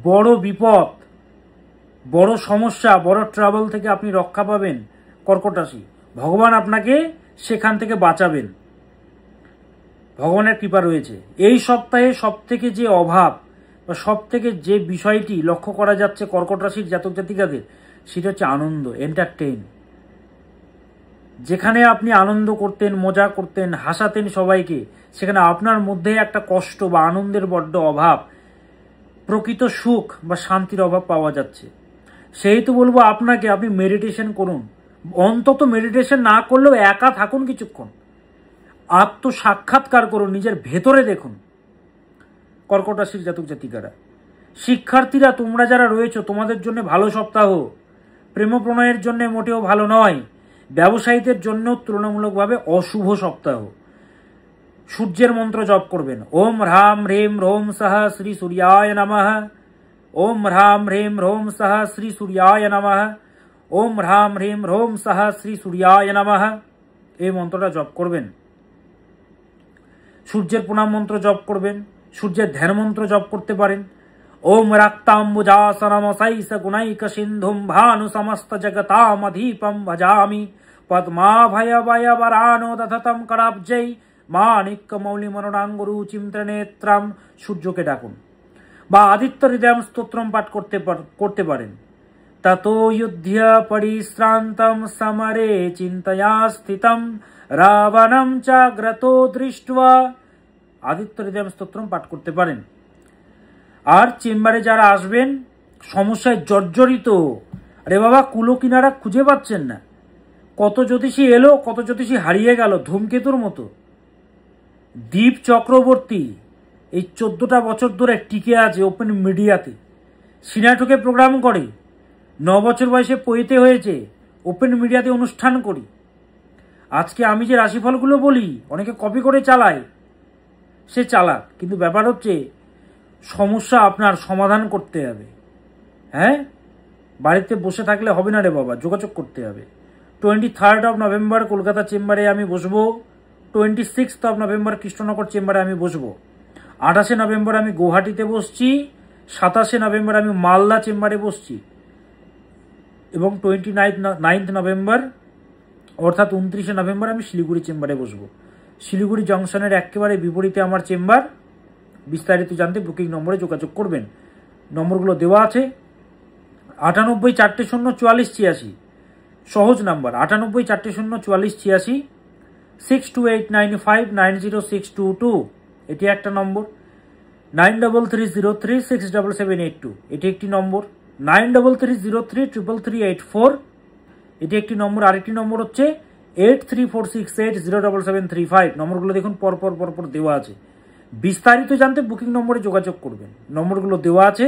বড় বিপদ, বড় সমস্যা, বড় ট্রাবল থেকে আপনি রক্ষা পাবেন কর্কট রাশি, ভগবান আপনাকে সেখান থেকে বাঁচাবেন, ভগবানের কৃপা রয়েছে। এই সপ্তাহে সব থেকে যে অভাব বা সব থেকে যে বিষয়টি লক্ষ্য করা যাচ্ছে কর্কট রাশির জাতক জাতিকাদের, সেটা হচ্ছে আনন্দ, এন্টারটেইন। যেখানে আপনি আনন্দ করতেন, মজা করতেন, হাসাতেন সবাইকে, সেখানে আপনার মধ্যে একটা কষ্ট বা আনন্দের বড্ড অভাব, প্রকৃত সুখ বা শান্তির অভাব পাওয়া যাচ্ছে। সেই তো বলবো আপনাকে, আপনি মেডিটেশন করুন, অন্তত মেডিটেশন না করলেও একা থাকুন কিছুক্ষণ, আত্মসাক্ষাৎকার করুন, নিজের ভেতরে দেখুন। কর্কট রাশির জাতক জাতিকারা, শিক্ষার্থীরা তোমরা যারা রয়েছে, তোমাদের জন্য ভালো সপ্তাহ, প্রেম প্রণয়ের জন্য মোটেও ভালো নয়, ব্যবসায়ীদের জন্য তুলনামূলকভাবে অশুভ সপ্তাহ। সূর্যের মন্ত্র জপ করবেন, ওম হ্রাম হ্রেম রোম সাহা শ্রী সূর্যায় নমঃ, ওম হ্রাম হ্রেম রোম সাহা শ্রী সূর্যায় নমঃ, ওম হ্রাম হ্রেম রোম সাহা শ্রী সূর্যায় নমঃ। এই মন্ত্রটা জপ করবেন। সূর্যের প্রণাম মন্ত্র জপ করবেন, সূর্যের ধ্যান মন্ত্র জপ করতে পারেন। ওম রক্তাম্বুজাসনম সৈস গুণৈক সিন্ধুম ভানু সমস্ত জগতামধীপম ভজামি পদ্মাভয়ভয়বরানো দধতম করাব্জৈ মাণিক্য মৌলি মনোরাঙ্গুরুচিম ত্রিনেত্রম। সূর্যকে ডাকুন, বা আদিত্য হৃদয়ম স্তোত্রম পাঠ করতে পারেন। ততো যুদ্ধ পরিশ্রান্তম সমরে চিন্তয়া স্থিতম রাবণম চাগ্রতো দৃष्ट्वा। আদিত্য হৃদয়ম স্তোত্রম পাঠ করতে পারেন। আর চেম্বারে যারা আসবেন সমস্যায় জর্জরিত, আরে বাবা কুলো কিনারা খুঁজে পাচ্ছেন না, কত জ্যোতিষী এলো, কত জ্যোতিষী হারিয়ে গেল ধূমকেতুর মতো। দীপ চক্রবর্তী এই 14টা বছর ধরে টিকে আছে ওপেন মিডিয়াতে, সিনাটকে প্রোগ্রাম করে, 9 বছর বয়সে পৈতে হয়েছে, ওপেন মিডিয়াতে অনুষ্ঠান করি। আজকে আমি যে রাশিফলগুলো বলি অনেকে কপি করে চালায়, সে চালাক, কিন্তু ব্যাপার হচ্ছে সমস্যা আপনার সমাধান করতে হবে। হ্যাঁ, বাড়িতে বসে থাকলে হবে না রে বাবা, যোগাযোগ করতে হবে। 23rd of নভেম্বর কলকাতা চেম্বারে আমি বসবো, 26th of নভেম্বর কৃষ্ণনগর চেম্বারে আমি বসবো, 28শে নভেম্বর আমি গুয়াহাটিতে বসছি, 27শে নভেম্বর আমি মালদা চেম্বারে বসছি, এবং 29th নভেম্বর অর্থাৎ 29শে নভেম্বর আমি শিলিগুড়ি চেম্বারে বসবো। শিলিগুড়ি জংশনের একেবারে বিপরীতে আমার চেম্বার। বিস্তারিত জানতে বুকিং নম্বরে যোগাযোগ করবেন। নম্বরগুলো দেওয়া আছে 98404486, সহজ নাম্বার 98404486, 6289590622, এটি একটা নম্বর। 9330367782, এটি একটি নম্বর। 9330333384, এটি একটি নম্বর। আরেকটি নম্বর হচ্ছে 8346807735। নম্বরগুলো দেখুন পরপর দেওয়া আছে। বিস্তারিত জানতে বুকিং নম্বরে যোগাযোগ করবেন। নম্বরগুলো দেওয়া আছে।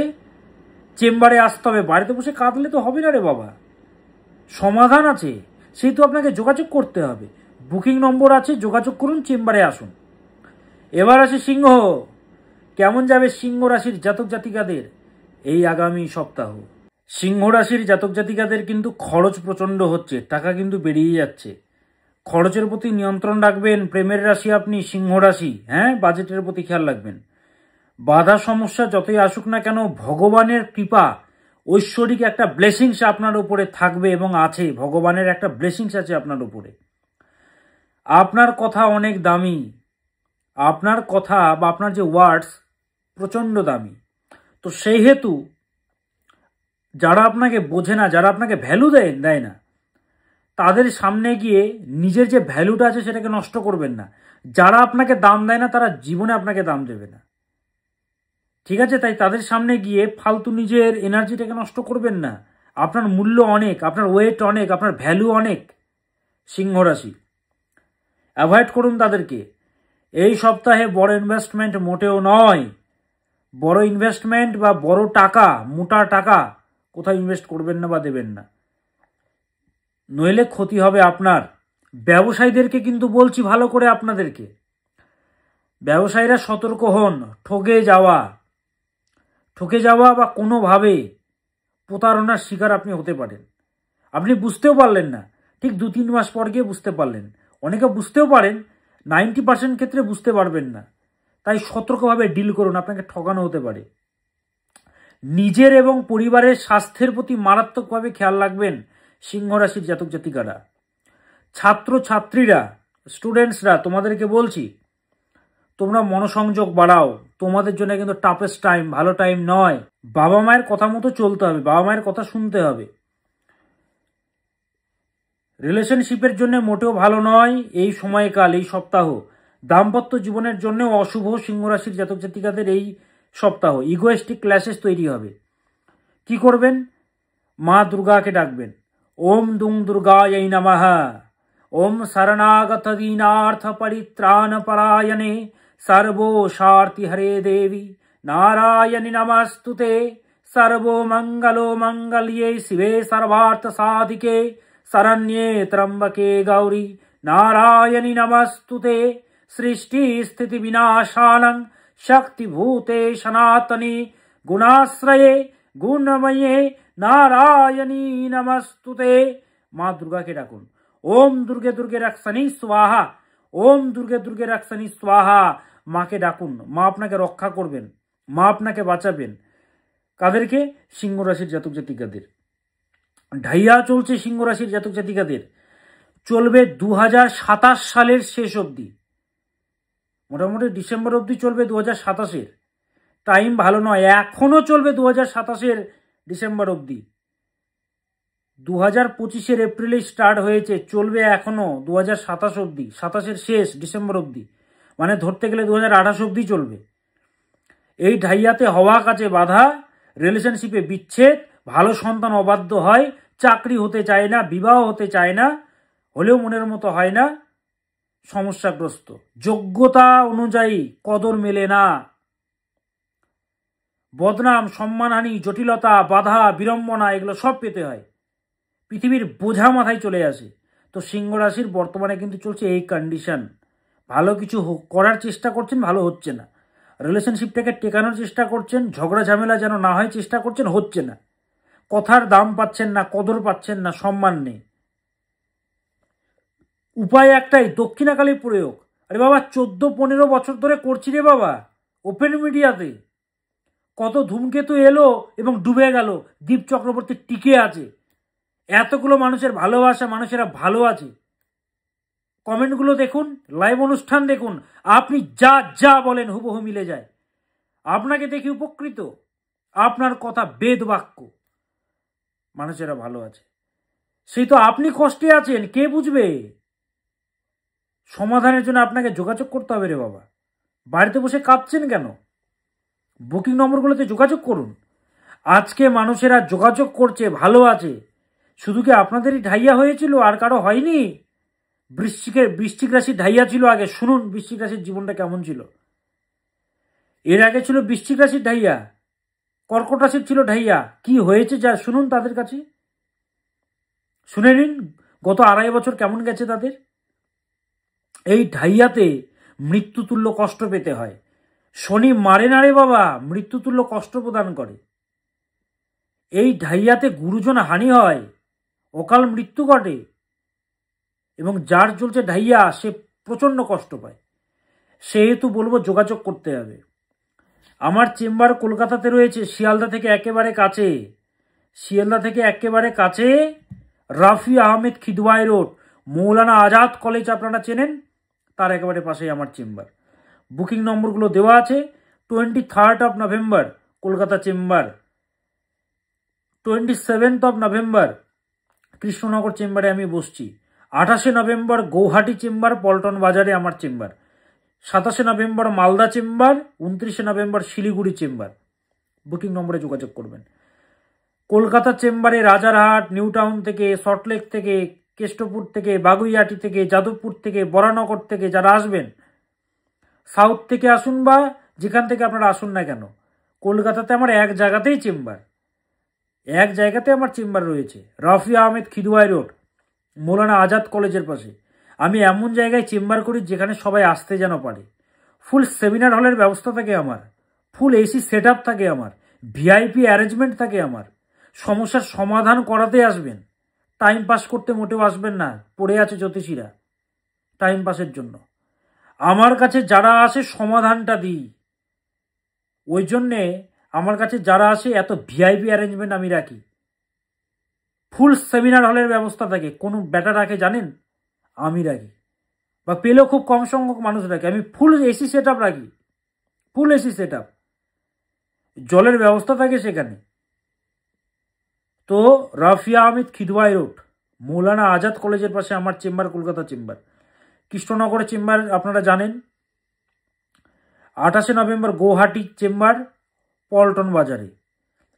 চেম্বারে আসতে হবে, বাড়িতে বসে কাঁদলে তো হবে না রে বাবা। সমাধান আছে, সেই তো আপনাকে যোগাযোগ করতে হবে। বুকিং নম্বর আছে, যোগাযোগ করুন, চেম্বারে আসুন। এবার আসে সিংহ। কেমন যাবে সিংহ রাশির জাতক জাতিকাদের এই আগামী সপ্তাহ? সিংহ রাশির জাতক জাতিকাদের কিন্তু খরচ প্রচণ্ড হচ্ছে, টাকা কিন্তু বেরিয়ে যাচ্ছে। খরচের প্রতি নিয়ন্ত্রণ রাখবেন। প্রেমের রাশি আপনি, সিংহ রাশি, হ্যাঁ, বাজেটের প্রতি খেয়াল রাখবেন। বাধা সমস্যা যতই আসুক না কেন, ভগবানের কৃপা, ঐশ্বরিক একটা ব্লেসিংস আপনার উপরে থাকবে এবং আছে। ভগবানের একটা ব্লেসিংস আছে আপনার উপরে। আপনার কথা অনেক দামি, আপনার কথা বা আপনার যে ওয়ার্ডস প্রচণ্ড দামি। তো সেই হেতু যারা আপনাকে বোঝে না, যারা আপনাকে ভ্যালু দেয় না, তাদের সামনে গিয়ে নিজের যে ভ্যালুটা আছে সেটাকে নষ্ট করবেন না। যারা আপনাকে দাম দেয় না তারা জীবনে আপনাকে দাম দেবে না, ঠিক আছে? তাই তাদের সামনে গিয়ে ফালতু নিজের এনার্জিটাকে নষ্ট করবেন না। আপনার মূল্য অনেক, আপনার ওয়েট অনেক, আপনার ভ্যালু অনেক। সিংহ রাশি, অ্যাভয়েড করুন তাদেরকে। এই সপ্তাহে বড় ইনভেস্টমেন্ট মোটেও নয়। বড় ইনভেস্টমেন্ট বা বড় টাকা, মোটা টাকা কোথাও ইনভেস্ট করবেন না বা দেবেন না, নইলে ক্ষতি হবে আপনার। ব্যবসায়ীদেরকে কিন্তু বলছি ভালো করে আপনাদেরকে, ব্যবসায়ীরা সতর্ক হন। ঠকে যাওয়া বা কোনোভাবে প্রতারণার শিকার আপনি হতে পারেন। আপনি বুঝতেও পারলেন না, ঠিক 2-3 মাস পর গিয়ে বুঝতে পারলেন। অনেকে বুঝতেও পারেন, 90% ক্ষেত্রে বুঝতে পারবেন না। তাই সতর্কভাবে ডিল করুন, আপনাকে ঠকানো হতে পারে। নিজের এবং পরিবারের স্বাস্থ্যের প্রতি মারাত্মকভাবে খেয়াল রাখবেন সিংহ রাশির জাতক জাতিকারা। ছাত্র ছাত্রীরা, স্টুডেন্টসরা, তোমাদেরকে বলছি, তোমরা মনোসংযোগ বাড়াও। তোমাদের জন্য কিন্তু টাফেস্ট টাইম, ভালো টাইম নয়। বাবা মায়ের কথা মতো চলতে হবে, বাবা মায়ের কথা শুনতে হবে। রিলেশনশিপের জন্য মোটেও ভালো নয় এই সময়কাল, এই সপ্তাহ। দাম্পত্য জীবনের জন্য অশুভ সিংহ রাশির জাতক জাতিকাদের এই সপ্তাহ। ইগোয়েস্টিক ক্ল্যাশেস তৈরি হবে। কি করবেন? মা দুর্গাকে ডাকবেন। ওম দুং দুর্গাयै নমঃ। ওম শরণাগত দীনার্থ পরিত্রাণ পরায়ণে সর্বশার্তি হরে দেবী নারায়ণী নমস্তুতে। সর্বমঙ্গলো মঙ্গল্যে শিবে সর্বার্থ সাধিকে শরণ্যে ত্র্যম্বকে গৌরী নারায়ণী নমস্তুতে। সৃষ্টি স্থিতি বিনাশানং শক্তিভূতে সনাতনী গুণাশ্রয়ে গুণময়ে নারায়ণী নমস্তুতে। মা দুর্গাকে ডাকুন। ওম দুর্গে দুর্গে রক্ষণী স্বাহা। ওম দুর্গে দুর্গে রক্ষণী স্বাহা। মাকে ডাকুন, মা আপনাকে রক্ষা করবেন, মা আপনাকে বাঁচাবেন। কাদেরকে? সিংহ রাশির জাতক জাতিকাদের। ঢাইয়া চলছে সিংহ রাশির জাতক জাতিকাদের, চলবে 2027 সালের শেষ অবধি। মোটামুটি ডিসেম্বর অবধি চলবে 2027-এর। টাইম ভালো নয়, এখনো চলবে 2027-এর ডিসেম্বর অবধি। 2025-এর এপ্রিলে স্টার্ট হয়েছে, চলবে এখনো 2027 অবধি, 27-এর শেষ ডিসেম্বর অবধি। মানে ধরতে গেলে 2028 অবধি চলবে। এই ঢাইয়াতে হওয়া কাছে বাধা, রিলেশনশিপে বিচ্ছেদ, ভালো সন্তান অবাধ্য হয়, চাকরি হতে চায় না, বিবাহ হতে চায় না, হলেও মনের মতো হয় না, সমস্যাগ্রস্ত। যোগ্যতা অনুযায়ী কদর মেলে না, বদনাম, সম্মানহানি, জটিলতা, বাধা, বিড়ম্বনা, এগুলো সব পেতে হয়। পৃথিবীর বোঝা মাথায় চলে আসে। তো সিংহ রাশির বর্তমানে কিন্তু চলছে এই কন্ডিশন। ভালো কিছু করার চেষ্টা করছেন, ভালো হচ্ছে না। রিলেশনশিপটাকে টেকানোর চেষ্টা করছেন, ঝগড়া ঝামেলা যেন না হয় চেষ্টা করছেন, হচ্ছে না। কথার দাম পাচ্ছেন না, কদর পাচ্ছেন না, সম্মান নেই। উপায় একটাই, দক্ষিণাকালী প্রয়োগ। আরে বাবা, 14-15 বছর ধরে করছি রে বাবা, ওপেন মিডিয়াতে। কত ধূমকেতু এলো এবং ডুবে গেল, দীপ চক্রবর্তী টিকে আছে। এতগুলো মানুষের ভালোবাসা, মানুষেরা ভালো আছে। কমেন্টগুলো দেখুন, লাইভ অনুষ্ঠান দেখুন, আপনি যা যা বলেন হুবহু মিলে যায়। আপনাকে দেখি উপকৃত, আপনার কথা বেদ বাক্য। মানুষেরা ভালো আছে, সেই তো আপনি কষ্টে আছেন, কে বুঝবে? সমাধানের জন্য আপনাকে যোগাযোগ করতে হবে রে বাবা। বাড়িতে বসে কাঁদছেন কেন? বুকিং নম্বরগুলোতে যোগাযোগ করুন। আজকে মানুষেরা যোগাযোগ করছে, ভালো আছে। শুধু কি আপনাদেরই ঢাইয়া হয়েছিল, আর কারো হয়নি? বৃশ্চিক রাশির ঢাইয়া ছিল আগে। শুনুন বৃশ্চিক রাশির জীবনটা কেমন ছিল। এর আগে ছিল বৃশ্চিক রাশির ঢাইয়া, কর্কট রাশির ছিল ঢাইয়া। কি হয়েছে যা শুনুন তাদের কাছে। শুনে নিন গত 2.5 বছর কেমন গেছে তাদের। এই ঢাইয়াতে মৃত্যুতুল্য কষ্ট পেতে হয়। শনি মারে না রে বাবা, মৃত্যুতুল্য কষ্ট প্রদান করে। এই ঢাইয়াতে গুরুজন হানি হয়, অকাল মৃত্যু ঘটে, এবং যার চলছে ঢাইয়া সে প্রচণ্ড কষ্ট পায়। সেহেতু বলবো যোগাযোগ করতে হবে। আমার চেম্বার কলকাতাতে রয়েছে, শিয়ালদা থেকে একেবারে কাছে। শিয়ালদা থেকে একেবারে কাছে, রাফি আহমেদ খিদওয়াই রোড, মৌলানা আজাদ কলেজ আপনারা চেনেন, তার একেবারে পাশেই আমার চেম্বার। বুকিং নম্বরগুলো দেওয়া আছে। 23 November Kolkata chamber, 27 November Krishnanagar চেম্বারে আমি বসছি, 28 নভেম্বর গৌহাটি চেম্বার পল্টন বাজারে আমার chamber, 27 November Malda chamber, 29 November Siliguri chamber. Booking নম্বরে যোগাযোগ করবেন। কলকাতা চেম্বারে রাজারহাট, নিউ টাউন থেকে, সল্টলেক থেকে, কেষ্টপুর থেকে, বাগুইয়াটি থেকে, যাদবপুর থেকে, বরানগর থেকে যারা আসবেন, সাউথ থেকে আসুন বা যেখান থেকে আপনারা আসুন না কেন, কলকাতাতে আমার এক জায়গাতেই চেম্বার, এক জায়গাতে আমার চেম্বার রয়েছে, রাফি আহমেদ খিদওয়াই রোড, মৌলানা আজাদ কলেজের পাশে। আমি এমন জায়গায় চেম্বার করি যেখানে সবাই আসতে যেন পারে। ফুল সেমিনার হলের ব্যবস্থা থাকে আমার, ফুল এসি সেট আপ থাকে আমার, ভিআইপি অ্যারেঞ্জমেন্ট থাকে আমার। সমস্যার সমাধান করাতে আসবেন, টাইম পাস করতে মোটেও আসবেন না। পড়ে আছে জ্যোতিষীরা টাইম পাসের জন্য। আমার কাছে যারা আসে সমাধানটা দিই, ওই জন্যে আমার কাছে যারা আসে এত ভিআইপি অ্যারেঞ্জমেন্ট আমি রাখি। ফুল সেমিনার হলের ব্যবস্থা থাকে। কোনো ব্যাটা রাখে জানেন? আমি রাখি, বা পেলেও খুব কম সংখ্যক মানুষ রাখে। আমি ফুল এসি সেট আপ রাখি, ফুল এসি সেট আপ, জলের ব্যবস্থা থাকে সেখানে। তো রাফিয়া আহমেদ খিদওয়াই রোড, মৌলানা আজাদ কলেজের পাশে আমার চেম্বার, কলকাতা চেম্বার। কৃষ্ণনগরে চেম্বার আপনারা জানেন। 28 নভেম্বর গৌহাটি চেম্বার পল্টন বাজারে।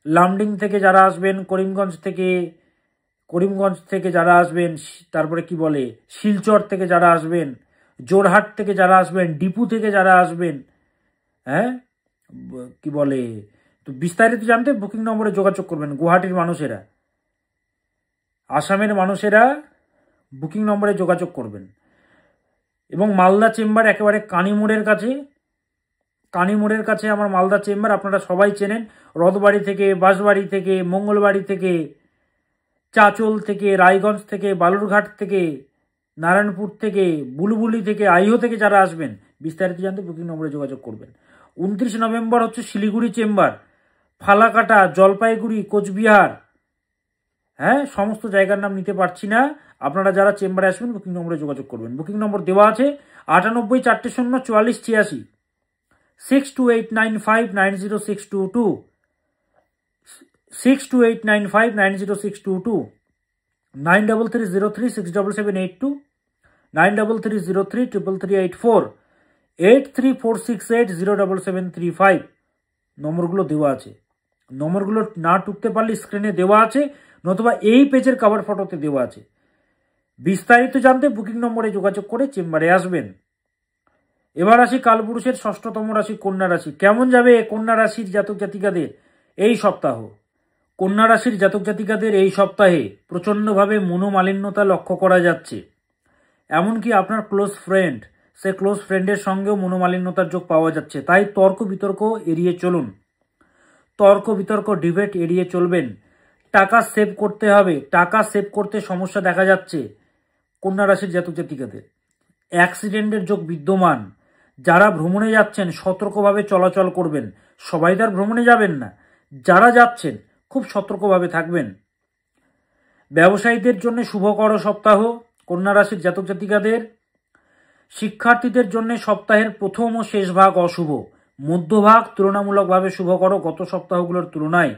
লামডিং থেকে যারা আসবেন, করিমগঞ্জ থেকে যারা আসবেন, তারপরে কি বলে শিলচর থেকে যারা আসবেন, জোরহাট থেকে যারা আসবেন, ডিপু থেকে যারা আসবেন, হ্যাঁ কি বলে, তো বিস্তারিত জানতে বুকিং নম্বরে যোগাযোগ করবেন। গুয়াহাটির মানুষেরা, আসামের মানুষেরা বুকিং নম্বরে যোগাযোগ করবেন। এবং মালদা চেম্বার একেবারে কানিমোড়ের কাছে, কানিমোড়ের কাছে আমার মালদা চেম্বার। আপনারা সবাই চেনেন। রথবাড়ি থেকে, বাঁশবাড়ি থেকে, মঙ্গলবাড়ি থেকে, চাচল থেকে, রায়গঞ্জ থেকে, বালুরঘাট থেকে, নারায়ণপুর থেকে, বুলবুলি থেকে, আইহো থেকে যারা আসবেন, বিস্তারিত জানতে বুকিং নম্বরে যোগাযোগ করবেন। 29 নভেম্বর হচ্ছে শিলিগুড়ি চেম্বার, ফালাকাটা, জলপাইগুড়ি, কোচবিহার, হ্যাঁ সমস্ত জায়গার নাম নিতে পারছি না। আপনারা যারা চেম্বারে আসবেন বুকিং নম্বরে যোগাযোগ করবেন। বুকিং নম্বর দেওয়া আছে 98 400 44 86, 6289590622, 6289590622, 9330367782, 9330333384, 8346807735 নম্বরগুলো দেওয়া আছে। নম্বরগুলো না টুকতে পারলে স্ক্রিনে দেওয়া আছে, নতুবা এই পেজের কভার ফটোতে দেওয়া আছে। বিস্তারিত জানতে বুকিং নম্বরে যোগাযোগ করে চেম্বারে আসবেন। এবার আসি কালপুরুষের 6ষ্ঠতম রাশি কন্যা রাশি। কেমন যাবে কন্যা রাশির জাতক জাতিকাদের এই সপ্তাহ? কন্যা রাশির জাতক জাতিকাদের এই সপ্তাহে প্রচণ্ডভাবে মনোমালিন্যতা লক্ষ্য করা যাচ্ছে। এমনকি আপনার ক্লোজ ফ্রেন্ড, সে ক্লোজ ফ্রেন্ডের সঙ্গেও মনোমালিন্যতার যোগ পাওয়া যাচ্ছে। তাই তর্ক বিতর্ক এড়িয়ে চলুন, তর্ক বিতর্ক ডিবেট এড়িয়ে চলবেন। টাকা সেভ করতে হবে, টাকা সেভ করতে সমস্যা দেখা যাচ্ছে কন্যা রাশির জাতক জাতিকাদের। অ্যাক্সিডেন্টের যোগ বিদ্যমান। যারা ভ্রমণে যাচ্ছেন সতর্কভাবে চলাচল করবেন। সবাই তার ভ্রমণে যাবেন না, যারা যাচ্ছেন খুব সতর্কভাবে থাকবেন। ব্যবসায়ীদের জন্য শুভকর সপ্তাহ কন্যা রাশির জাতক জাতিকাদের। শিক্ষার্থীদের জন্য সপ্তাহের প্রথম ও শেষ ভাগ অশুভ, মধ্যভাগ তুলনামূলকভাবে শুভকর গত সপ্তাহগুলোর তুলনায়।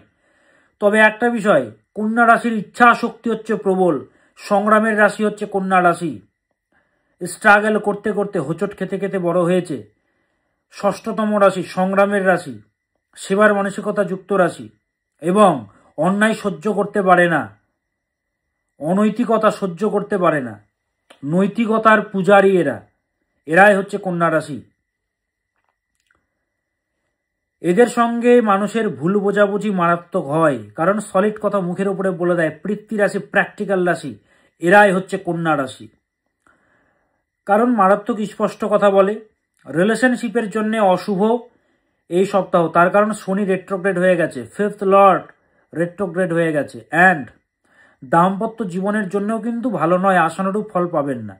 তবে একটা বিষয়, কন্যা রাশির ইচ্ছা শক্তি হচ্ছে প্রবল, সংগ্রামের রাশি হচ্ছে কন্যা রাশি। স্ট্রাগল করতে করতে, হোঁচট খেতে খেতে বড় হয়েছে। 6ষ্ঠতম রাশি সংগ্রামের রাশি, সেবার মানসিকতা যুক্ত রাশি, এবং অন্যায় সহ্য করতে পারে না, অনৈতিকতা সহ্য করতে পারে না, নৈতিকতার পূজারী এরাই হচ্ছে কন্যা রাশি। এদের সঙ্গে মানুষের ভুল বোঝাবুঝি মারাত্মক হয়, কারণ সলিড কথা মুখের উপরে বলে দেয়। পৃথ্বী রাশি প্র্যাকটিক্যাল রাশি, এরাই হচ্ছে কন্যা রাশি, কারণ মারাত্মক স্পষ্ট কথা বলে। রিলেশনশিপের জন্য অশুভ এই সপ্তাহ, তার কারণ শনি রেট্রোগ্রেড হয়ে গেছে, 5th লর্ড রেট্রোগ্রেড হয়ে গেছে। অ্যান্ড দাম্পত্য জীবনের জন্যও কিন্তু ভালো নয়, আশানুরূপ ফল পাবেন না।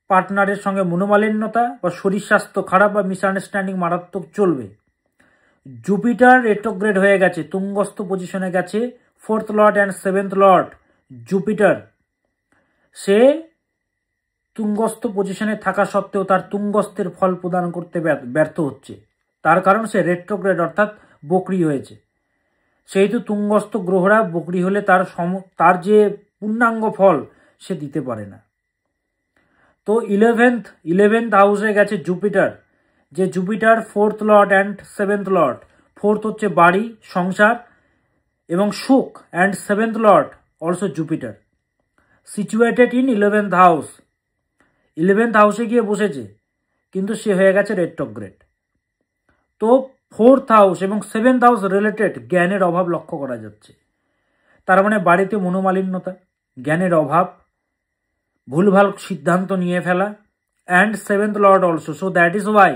পার্টনারের সঙ্গে মনোমালিন্যতা বা শরীর স্বাস্থ্য খারাপ বা মিসআন্ডারস্ট্যান্ডিং মারাত্মক চলবে। জুপিটার রেট্রোগ্রেড হয়ে গেছে, তুঙ্গস্থ পজিশনে গেছে। 4th lord and 7th lord Jupiter, সে তুঙ্গস্থ পজিশনে থাকা সত্ত্বেও তার তুঙ্গস্থের ফল প্রদান করতে ব্যর্থ হচ্ছে। তার কারণ সে রেট্রোগ্রেড অর্থাৎ বকরি হয়েছে। সেহেতু তুঙ্গস্থ গ্রহরা বকরি হলে তার যে পূর্ণাঙ্গ ফল সে দিতে পারে না। তো ইলেভেন্থ হাউসে গেছে জুপিটার, যে Jupiter 4th lord and 7th Lord. 4th হচ্ছে বাড়ি, সংসার এবং সুখ, and 7th Lord also Jupiter, situated in 11th house. 11th হাউসে গিয়ে বসেছে, কিন্তু সে হয়ে গেছে রেট্রোগ্রেড। তো 4th হাউস এবং 7th হাউস রিলেটেড জ্ঞানের অভাব লক্ষ্য করা যাচ্ছে। তার মানে বাড়িতে মনোমালিন্যতা, জ্ঞানের অভাব, ভুলভাল সিদ্ধান্ত নিয়ে ফেলা, and 7th Lord also. So that is Y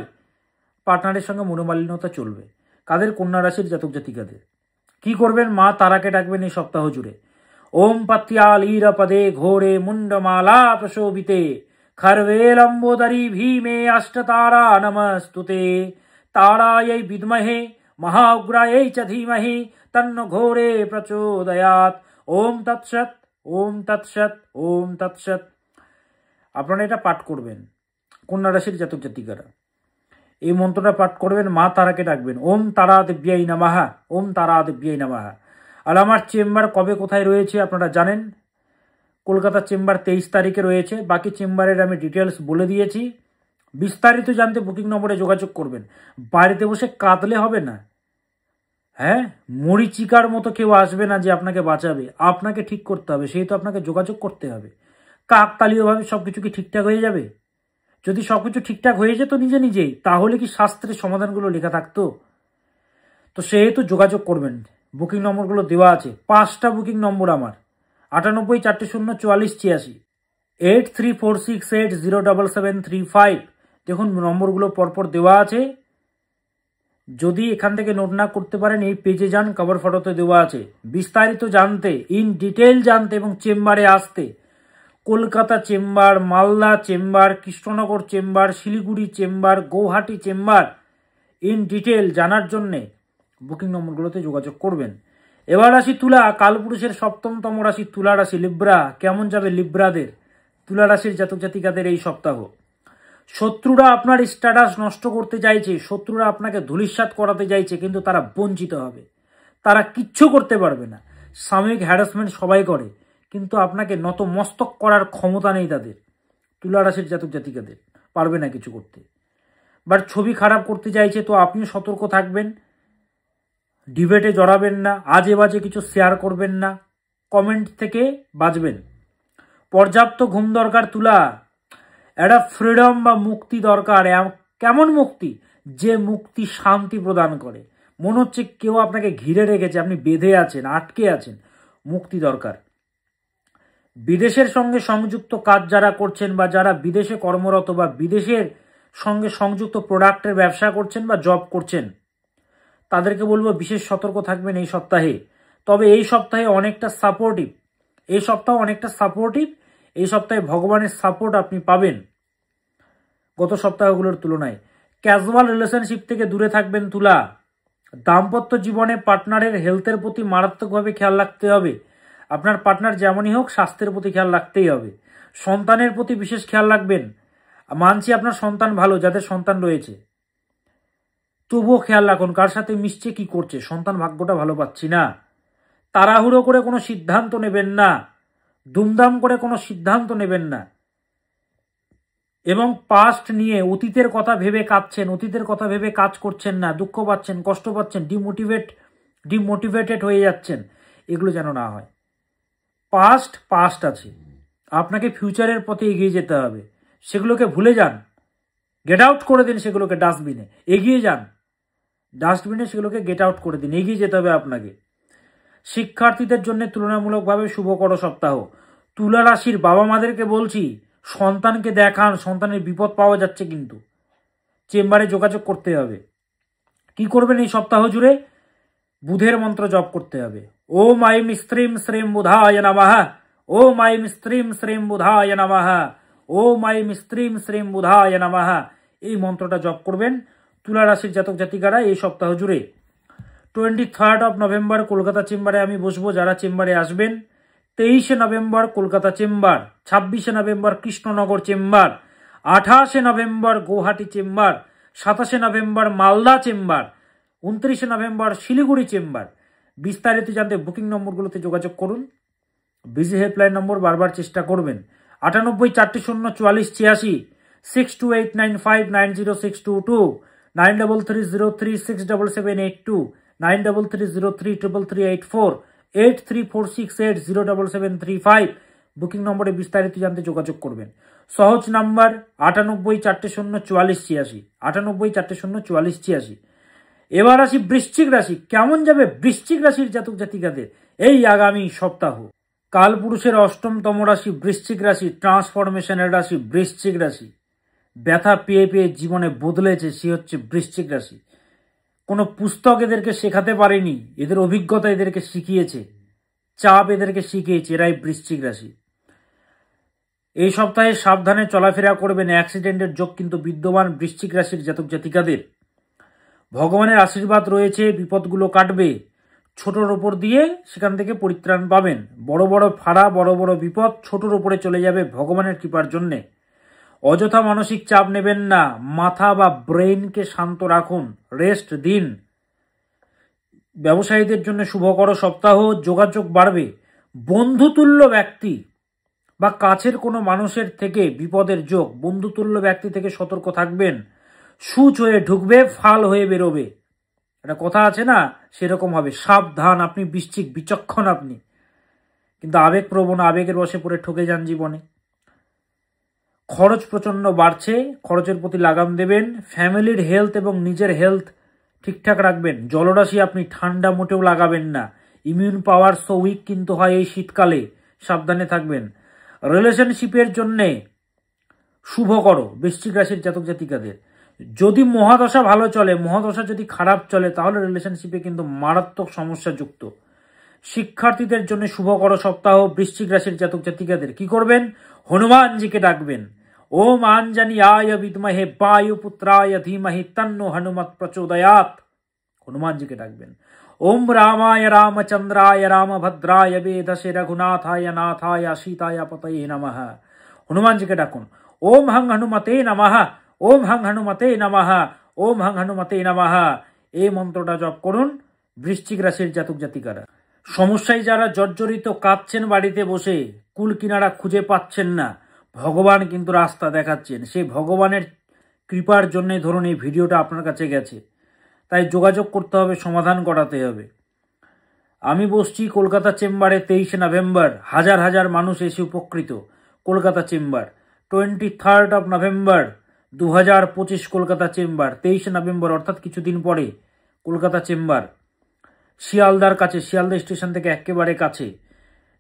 পার্টনারের সঙ্গে মনোমালিন্যতা চলবে। কাদের? কন্যা রাশির জাতক জাতিকাদের। কি করবেন? মা তারাকে ডাকবেন এই সপ্তাহ জুড়ে। ওম পত্যালীরপদে ঘোরে মুন্ডমালা প্রশোভিতে খর্বে লম্বোদরি ভীমে অষ্টতারা নমস্তুতে তারাयै বিদ্মহে মহাউগ্রাयै চ ধীমহি তন্নো ঘোরে প্রচোদয়াৎ। ওম তৎসৎ, ওম তৎসৎ, ওম তৎসৎ। আপনারা এটা পাঠ করবেন, কন্যা রাশির জাতক জাতিকারা এই মন্ত্রটা পাঠ করবেন, মা তারাকে ডাকবেন। ওম তারা দেব্যাই নমঃ, ওম তারা দেব্যাই নমঃ। আর আমার চেম্বার কবে কোথায় রয়েছে আপনারা জানেন। কলকাতা চেম্বার 23 তারিখে রয়েছে। বাকি চেম্বারের আমি ডিটেলস বলে দিয়েছি। বিস্তারিত জানতে বুকিং নম্বরে যোগাযোগ করবেন। বাড়িতে বসে কাঁদলে হবে না। হ্যাঁ, মরিচিকার মতো কেউ আসবে না যে আপনাকে বাঁচাবে, আপনাকে ঠিক করতে হবে, সেই তো আপনাকে যোগাযোগ করতে হবে। কাকতালীয়ভাবে সব কিছু কি ঠিকঠাক হয়ে যাবে? যদি সব কিছু ঠিকঠাক হয়ে যেত নিজে নিজেই, তাহলে কি শাস্ত্রের সমাধানগুলো লেখা থাকতো? তো সেহেতু যোগাযোগ করবেন, বুকিং নম্বরগুলো দেওয়া আছে। 5টা বুকিং নম্বর আমার, 98 400 44 86, 8346807735। দেখুন নম্বরগুলো পরপর দেওয়া আছে। যদি এখান থেকে নোট না করতে পারেন, এই পেজে যান, কভার ফটোতে দেওয়া আছে। বিস্তারিত জানতে, ইন ডিটেল জানতে এবং চেম্বারে আসতে, Kolkata chamber, Malda chamber, Krishnanagar chamber, Siliguri chamber, Guwahati chamber, in detail জানার জন্যে বুকিং নম্বরগুলোতে যোগাযোগ করবেন। এবার আসি তুলা, কালপুরুষের 7তম রাশি তুলা রাশি, লিব্রা। কেমন যাবে লিব্রাদের, তুলা রাশির জাতক জাতিকাদের এই সপ্তাহ? শত্রুরা আপনার স্ট্যাটাস নষ্ট করতে চাইছে, শত্রুরা আপনাকে ধূলিসাৎ করাতে চাইছে, কিন্তু তারা বঞ্চিত হবে, তারা কিচ্ছু করতে পারবে না। সাময়িক হ্যারাসমেন্ট সবাই করে, কিন্তু আপনাকে নতমস্তক করার ক্ষমতা নেই তাদের। তুলা রাশির জাতক জাতিকাদের পারবে না কিছু করতে। বাট ছবি খারাপ করতে চাইছে, তো আপনি সতর্ক থাকবেন, ডিবেটে জড়াবেন না, আজে বাজে কিছু শেয়ার করবেন না, কমেন্ট থেকে বাঁচবেন। পর্যাপ্ত ঘুম দরকার তুলা, একটা ফ্রিডম বা মুক্তি দরকার। কেমন মুক্তি? যে মুক্তি শান্তি প্রদান করে। মনে হচ্ছে কেউ আপনাকে ঘিরে রেখেছে, আপনি বেঁধে আছেন, আটকে আছেন, মুক্তি দরকার। বিদেশের সঙ্গে সংযুক্ত কাজ যারা করছেন, বা যারা বিদেশে কর্মরত, বা বিদেশের সঙ্গে সংযুক্ত প্রোডাক্টের ব্যবসা করছেন বা জব করছেন, তাদেরকে বলবো বিশেষ সতর্ক থাকবেন এই সপ্তাহে। তবে এই সপ্তাহে অনেকটা সাপোর্টিভ, এই সপ্তাহ অনেকটা সাপোর্টিভ। এই সপ্তাহে ভগবানের সাপোর্ট আপনি পাবেন গত সপ্তাহগুলোর তুলনায়। ক্যাজুয়াল রিলেশনশিপ থেকে দূরে থাকবেন তুলা। দাম্পত্য জীবনে পার্টনারের হেলথের প্রতি মারাত্মকভাবে খেয়াল রাখতে হবে। আপনার পার্টনার যেমনই হোক, স্বাস্থ্যের প্রতি খেয়াল রাখতেই হবে। সন্তানের প্রতি বিশেষ খেয়াল রাখবেন। মানছি আপনার সন্তান ভালো, যাদের সন্তান রয়েছে, তবুও খেয়াল রাখুন কার সাথে মিশছে, কি করছে। সন্তান ভাগ্যটা ভালো পাচ্ছি না। তাড়াহুড়ো করে কোনো সিদ্ধান্ত নেবেন না, দুমদাম করে কোনো সিদ্ধান্ত নেবেন না। এবং পাস্ট নিয়ে, অতীতের কথা ভেবে কাঁদছেন, অতীতের কথা ভেবে কাজ করছেন না, দুঃখ পাচ্ছেন, কষ্ট পাচ্ছেন, ডিমোটিভেটেড হয়ে যাচ্ছেন, এগুলো যেন না হয়। পাস্ট আছে, আপনাকে ফিউচারের পথে এগিয়ে যেতে হবে। সেগুলোকে ভুলে যান, গেট আউট করে দিন সেগুলোকে ডাস্টবিনে, এগিয়ে যান। ডাস্টবিনে সেগুলোকে গেট আউট করে দিন, এগিয়ে যেতে হবে আপনাকে। শিক্ষার্থীদের জন্য তুলনামূলকভাবে শুভকর সপ্তাহ। তুলা রাশির বাবা মাদেরকে বলছি, সন্তানকে দেখান, সন্তানের বিপদ পাওয়া যাচ্ছে কিন্তু, চেম্বারে যোগাযোগ করতে হবে। কি করবেন এই সপ্তাহ জুড়ে? বুধের মন্ত্র জপ করতে হবে। ওম আইম স্ত্রীম শ্রীম বুধায় নমঃ, ওম আইম স্ত্রীম শ্রীম বুধায় নমঃ, ওম আইম স্ত্রীম শ্রীম বুধায় নমঃ। এই মন্ত্রটা জপ করবেন তুলা রাশির জাতক জাতিকারা এই সপ্তাহ জুড়ে। 23 নভেম্বর কলকাতা চেম্বারে আমি বসবো, যারা চেম্বারে আসবেন। 23 November Kolkata chamber, 26 November Krishnanagar chamber, 28 November Guwahati chamber, 27 November Malda chamber, 29 November Siliguri chamber. বিস্তারিত জানতে বুকিং নম্বরগুলোতে যোগাযোগ করুন। বিজি হেল্পলাইন নম্বর বারবার চেষ্টা করবেন, 98 400 44 86, 6289590622, 9330367782, 9330333384, 8346807735। বুকিং নম্বরে বিস্তারিত জানতে যোগাযোগ করবেন। সহজ নাম্বার 98 400 44 86, 98 400 44 86। এবার আসি বৃশ্চিক রাশি। কেমন যাবে বৃশ্চিক রাশির জাতক জাতিকাদের এই আগামী সপ্তাহ? কালপুরুষের অষ্টমতম রাশি বৃশ্চিক রাশি, ট্রান্সফরমেশনের রাশি বৃশ্চিক রাশি। ব্যথা পেয়ে পেয়ে জীবনে বদলেছে, সে হচ্ছে বৃশ্চিক রাশি। কোনো পুস্তক এদেরকে শেখাতে পারেনি, এদের অভিজ্ঞতা এদেরকে শিখিয়েছে, চাপ এদেরকে শিখিয়েছে, এরাই বৃশ্চিক রাশি। এই সপ্তাহে সাবধানে চলাফেরা করবেন, অ্যাক্সিডেন্টের যোগ কিন্তু বিদ্যমান বৃশ্চিক রাশির জাতক জাতিকাদের। ভগবানের আশীর্বাদ রয়েছে, বিপদগুলো কাটবে, ছোটর ওপর দিয়ে সেখান থেকে পরিত্রাণ পাবেন। বড় বড় ফাড়া, বড় বড় বিপদ ছোটর ওপরে চলে যাবে ভগবানের কৃপার জন্যে। অযথা মানসিক চাপ নেবেন না, মাথা বা ব্রেইনকে শান্ত রাখুন, রেস্ট দিন। ব্যবসায়ীদের জন্য শুভকর সপ্তাহ, যোগাযোগ বাড়বে। বন্ধুতুল্য ব্যক্তি বা কাছের কোনো মানুষের থেকে বিপদের যোগ, বন্ধুতুল্য ব্যক্তি থেকে সতর্ক থাকবেন। সূচ হয়ে ঢুকবে, ফাল হয়ে বেরোবে, একটা কথা আছে না, সেরকম হবে। সাবধান, আপনি বৃশ্চিক, বিচক্ষণ আপনি, কিন্তু আবেগপ্রবণ, আবেগের বশে পড়ে ঠকে যান জীবনে। খরচ প্রচণ্ড বাড়ছে, খরচের প্রতি লাগাম দেবেন। ফ্যামিলির হেলথ এবং নিজের হেলথ ঠিকঠাক রাখবেন। জলরাশি, আপনি ঠান্ডা মোটেও লাগাবেন না। ইমিউন পাওয়ার সো উইক কিন্তু হয় এই শীতকালে, সাবধানে থাকবেন। রিলেশনশিপের জন্যে শুভকর বৃশ্চিক রাশির জাতক জাতিকাদের। যদি মহাদশা ভালো চলে, মহাদশা যদি খারাপ চলে, তাহলে রিলেশনশিপে কিন্তু মারাত্মক সমস্যা যুক্ত। শিক্ষার্থীদের জন্য শুভকর সপ্তাহ বৃশ্চিক রাশির জাতক জাতিকাদের। কি করবেন? হনুমানজিকে ডাকবেন। ওম আঞ্জনেয়ায় বিদ্মহে বায়ুপুত্রায় ধীমহি তন্নো হনুমৎ প্রচোদয়াৎ। হনুমানজিকে ডাকবেন। ওম রামায় রামচন্দ্রায় রামভদ্রায় বেদসে রঘুনাথায় নাথায় সীতায় পতয়ে নমঃ। হনুমানজিকে ডাকুন। ওম হং হনুমতে নমঃ, ওম হং হনুমতে নমঃ, ওম হং হনুমতে নমঃ। এই মন্ত্রটা জপ করুন বৃশ্চিক রাশির জাতক জাতিকারা। সমস্যায় যারা জর্জরিত, কাঁদছেন বাড়িতে বসে, কুল কিনারা খুঁজে পাচ্ছেন না, ভগবান কিন্তু রাস্তা দেখাচ্ছেন। সেই ভগবানের কৃপার জন্যে ধরুন এই ভিডিওটা আপনার কাছে গেছে, তাই যোগাযোগ করতে হবে, সমাধান করাতে হবে। আমি বসছি কলকাতা চেম্বারে 23 নভেম্বর, হাজার হাজার মানুষ এসে উপকৃত। Kolkata chamber 23 November 2025 Kolkata chamber, 23 November অর্থাৎ কিছুদিন পরে কলকাতা চেম্বার, শিয়ালদার কাছে, শিয়ালদা স্টেশন থেকে একেবারে কাছে।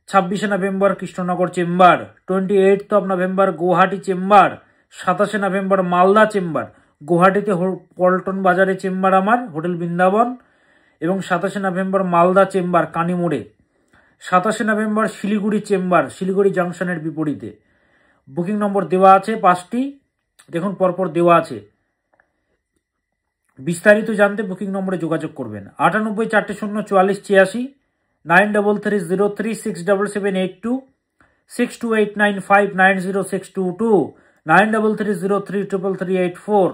26 November Krishnanagar chamber, 28 November Guwahati chamber, 27 November Malda chamber. গুয়াহাটিতে পল্টন বাজারে চেম্বার আমার, হোটেল বৃন্দাবন, এবং 27 নভেম্বর মালদা চেম্বার কানিমোড়ে। 27 নভেম্বর শিলিগুড়ি চেম্বার, শিলিগুড়ি জাংশনের বিপরীতে। বুকিং নম্বর দেওয়া আছে 5টি, দেখুন পরপর দেওয়া আছে। বিস্তারিত জানতে বুকিং নম্বরে যোগাযোগ করবেন। 98 400 44 86, 9330367782, 6289590622, 9330333384,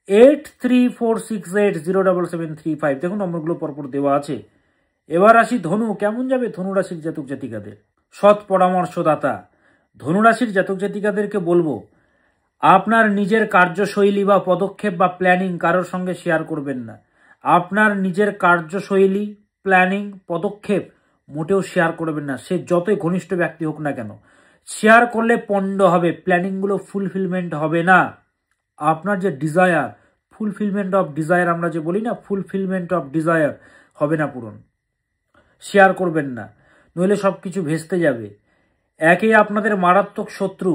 8346807735। দেখুন নম্বরগুলো পরপর দেওয়া আছে। এবার আসি ধনু। কেমন যাবে ধনুরাশির জাতক জাতিকাদের? সৎ পরামর্শদাতা ধনুরাশির জাতক জাতিকাদেরকে বলবো, আপনার নিজের কার্যশৈলী বা পদক্ষেপ বা প্ল্যানিং কারোর সঙ্গে শেয়ার করবেন না। আপনার নিজের কার্যশৈলী, প্ল্যানিং, পদক্ষেপ মোটেও শেয়ার করবেন না, সে যতই ঘনিষ্ঠ ব্যক্তি হোক না কেন। শেয়ার করলে পণ্ড হবে, প্ল্যানিংগুলো ফুলফিলমেন্ট হবে না। আপনার যে ডিজায়ার, ফুলফিলমেন্ট অফ ডিজায়ার আমরা যে বলি না, ফুলফিলমেন্ট অফ ডিজায়ার হবে না পূরণ। শেয়ার করবেন না, নইলে সব কিছু ভেস্তে যাবে। একে আপনাদের মারাত্মক শত্রু,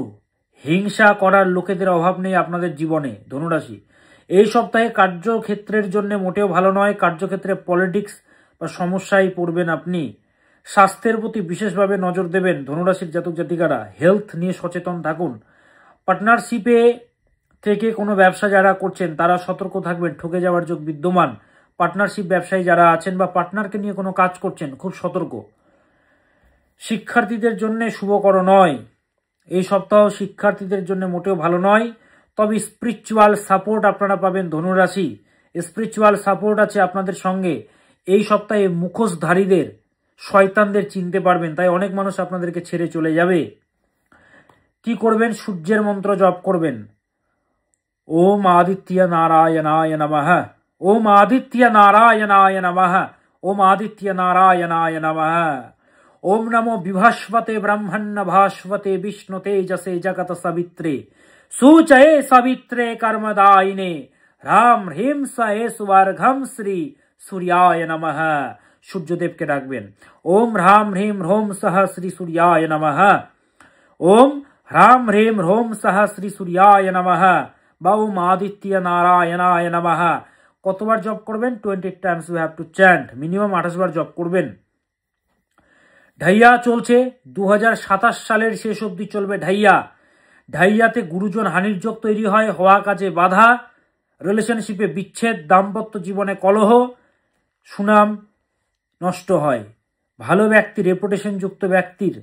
হিংসা করার লোকেদের অভাব নেই আপনাদের জীবনে ধনুরাশি। এই সপ্তাহে কার্যক্ষেত্রের জন্য মোটেও ভালো নয়। কার্যক্ষেত্রে পলিটিক্স বা সমস্যায় পড়বেন আপনি। স্বাস্থ্যের প্রতি বিশেষভাবে নজর দেবেন ধনুরাশির জাতক জাতিকারা। হেলথ নিয়ে সচেতন থাকুন। পার্টনারশিপে থেকে কোনো ব্যবসা যারা করছেন তারা সতর্ক থাকবেন, ঠকে যাওয়ার যোগ বিদ্যমান। পার্টনারশিপ ব্যবসায়ী যারা আছেন বা পার্টনারকে নিয়ে কোনো কাজ করছেন, খুব সতর্ক। শিক্ষার্থীদের জন্য শুভকর নয় এই সপ্তাহ, শিক্ষার্থীদের জন্য মোটেও ভালো নয়। তবে স্পিরিচুয়াল সাপোর্ট আপনারা পাবেন ধনুরাশি। স্পিরিচুয়াল সাপোর্ট আছে আপনাদের সঙ্গে। এই সপ্তাহে মুখোশধারীদের, শয়তানদের চিনতে পারবেন, তাই অনেক মানুষ আপনাদেরকে ছেড়ে চলে যাবে। কি করবেন? সূর্যের মন্ত্র জপ করবেন। ওম আদিত্য নারায়ণায় নমঃ, ওম আদিত্য নারায়ণায় নমঃ, ওম আদিত্য নারায়ণায় নমঃ। ওম নমো বিভাস্বতে ব্রহ্মণ্য ভাস্বতে বিষ্ণু তেজসে জগত সবিত্রে সুচয়ে সবিত্রে কর্মদায়িনে রাম হ্রিম সয়ে সুবর্ঘম শ্রী সূর্যায় নমঃ। সূর্যদেবকে ডাকবেন। ওম হ্রাম হ্রিম হ্রোম সহ শ্রী সূর্যায় নমঃ। ওম হ্রাম হ্রিম হ্রোম সহ শ্রী সূর্যায় নমঃ বা ওম আদিত্য নারায়ণায় নমঃ। কতবার জপ করবেন? 20 times you have to chant. Minimum 28 বার জপ করবেন। ঢাইয়া চলছে 2027 সালের শেষ অবধি চলবে ঢাইয়া। ঢাইয়াতে গুরুজন হানির যোগ তৈরি হয়, হওয়া কাজে বাধা, রিলেশনশিপে বিচ্ছেদ, দাম্পত্য জীবনে কলহ, সুনাম নষ্ট হয়। ভালো ব্যক্তি, রেপুটেশন যুক্ত ব্যক্তির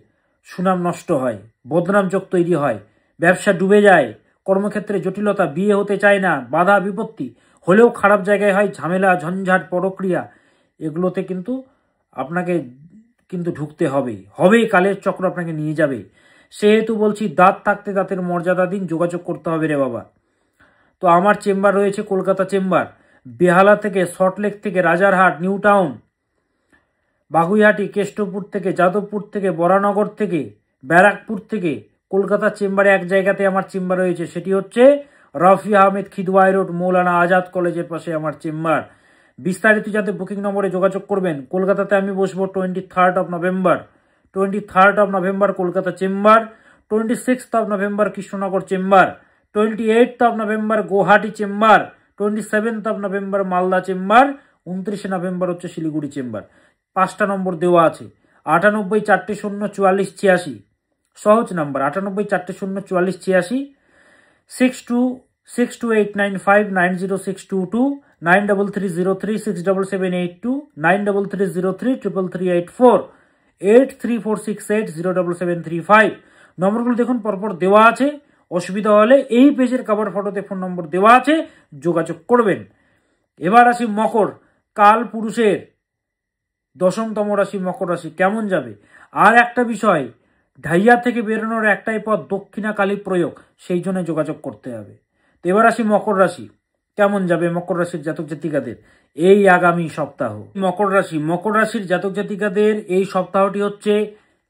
সুনাম নষ্ট হয়, বদনাম যোগ তৈরি হয়, ব্যবসা ডুবে যায়, কর্মক্ষেত্রে জটিলতা, বিয়ে হতে চায় না, বাধা বিপত্তি হলেও খারাপ জায়গায় হয়, ঝামেলা ঝঞ্ঝাট পরক্রিয়া, এগুলোতে কিন্তু আপনাকে ঢুকতে হবেই। কালের চক্র আপনাকে নিয়ে যাবে। সেহেতু বলছি, দাঁত থাকতে দাঁতের মর্যাদা দিন, যোগাযোগ করতে হবে রে বাবা। তো আমার চেম্বার রয়েছে কলকাতা চেম্বার, বেহালা থেকে, সল্টলেক থেকে, রাজারহাট, নিউ টাউন, বাগুইহাটি, কেষ্টপুর থেকে, যাদবপুর থেকে, বরানগর থেকে, ব্যারাকপুর থেকে। কলকাতা চেম্বারে এক জায়গাতে আমার চেম্বার রয়েছে, সেটি হচ্ছে রফি আহমেদ খিদওয়াই রোড, মৌলানা আজাদ কলেজের পাশে আমার চেম্বার। বিস্তারিত যাতে বুকিং নম্বরে যোগাযোগ করবেন। কলকাতাতে আমি বসবো 23rd November. 23rd November Kolkata chamber, 26th November Krishnanagar chamber, 28th November Guwahati chamber, 27th November Malda chamber, 29 November হচ্ছে শিলিগুড়ি চেম্বার। 5টা নম্বর দেওয়া আছে। 98 400 44 86, সহজ নাম্বার 98 400 44 86, 626895 90622, 9330367782, 9330333384, 8346807735। নম্বরগুলো দেখুন পরপর দেওয়া আছে। অসুবিধা হলে এই পেজের কভার ফটোতে ফোন নম্বর দেওয়া আছে, যোগাযোগ করবেন। এবার আসি মকর। কাল পুরুষের 10তম রাশি মকর রাশি কেমন যাবে। আর একটা বিষয়, ঢাইয়া থেকে বেরোনোর একটাই পথ, দক্ষিণাকালী প্রয়োগ, সেই জন্য যোগাযোগ করতে হবে। তো এবার আসি মকর রাশি কেমন যাবে মকর রাশির জাতক জাতিকাদের এই আগামী সপ্তাহ। মকর রাশির জাতক জাতিকাদের এই সপ্তাহটি হচ্ছে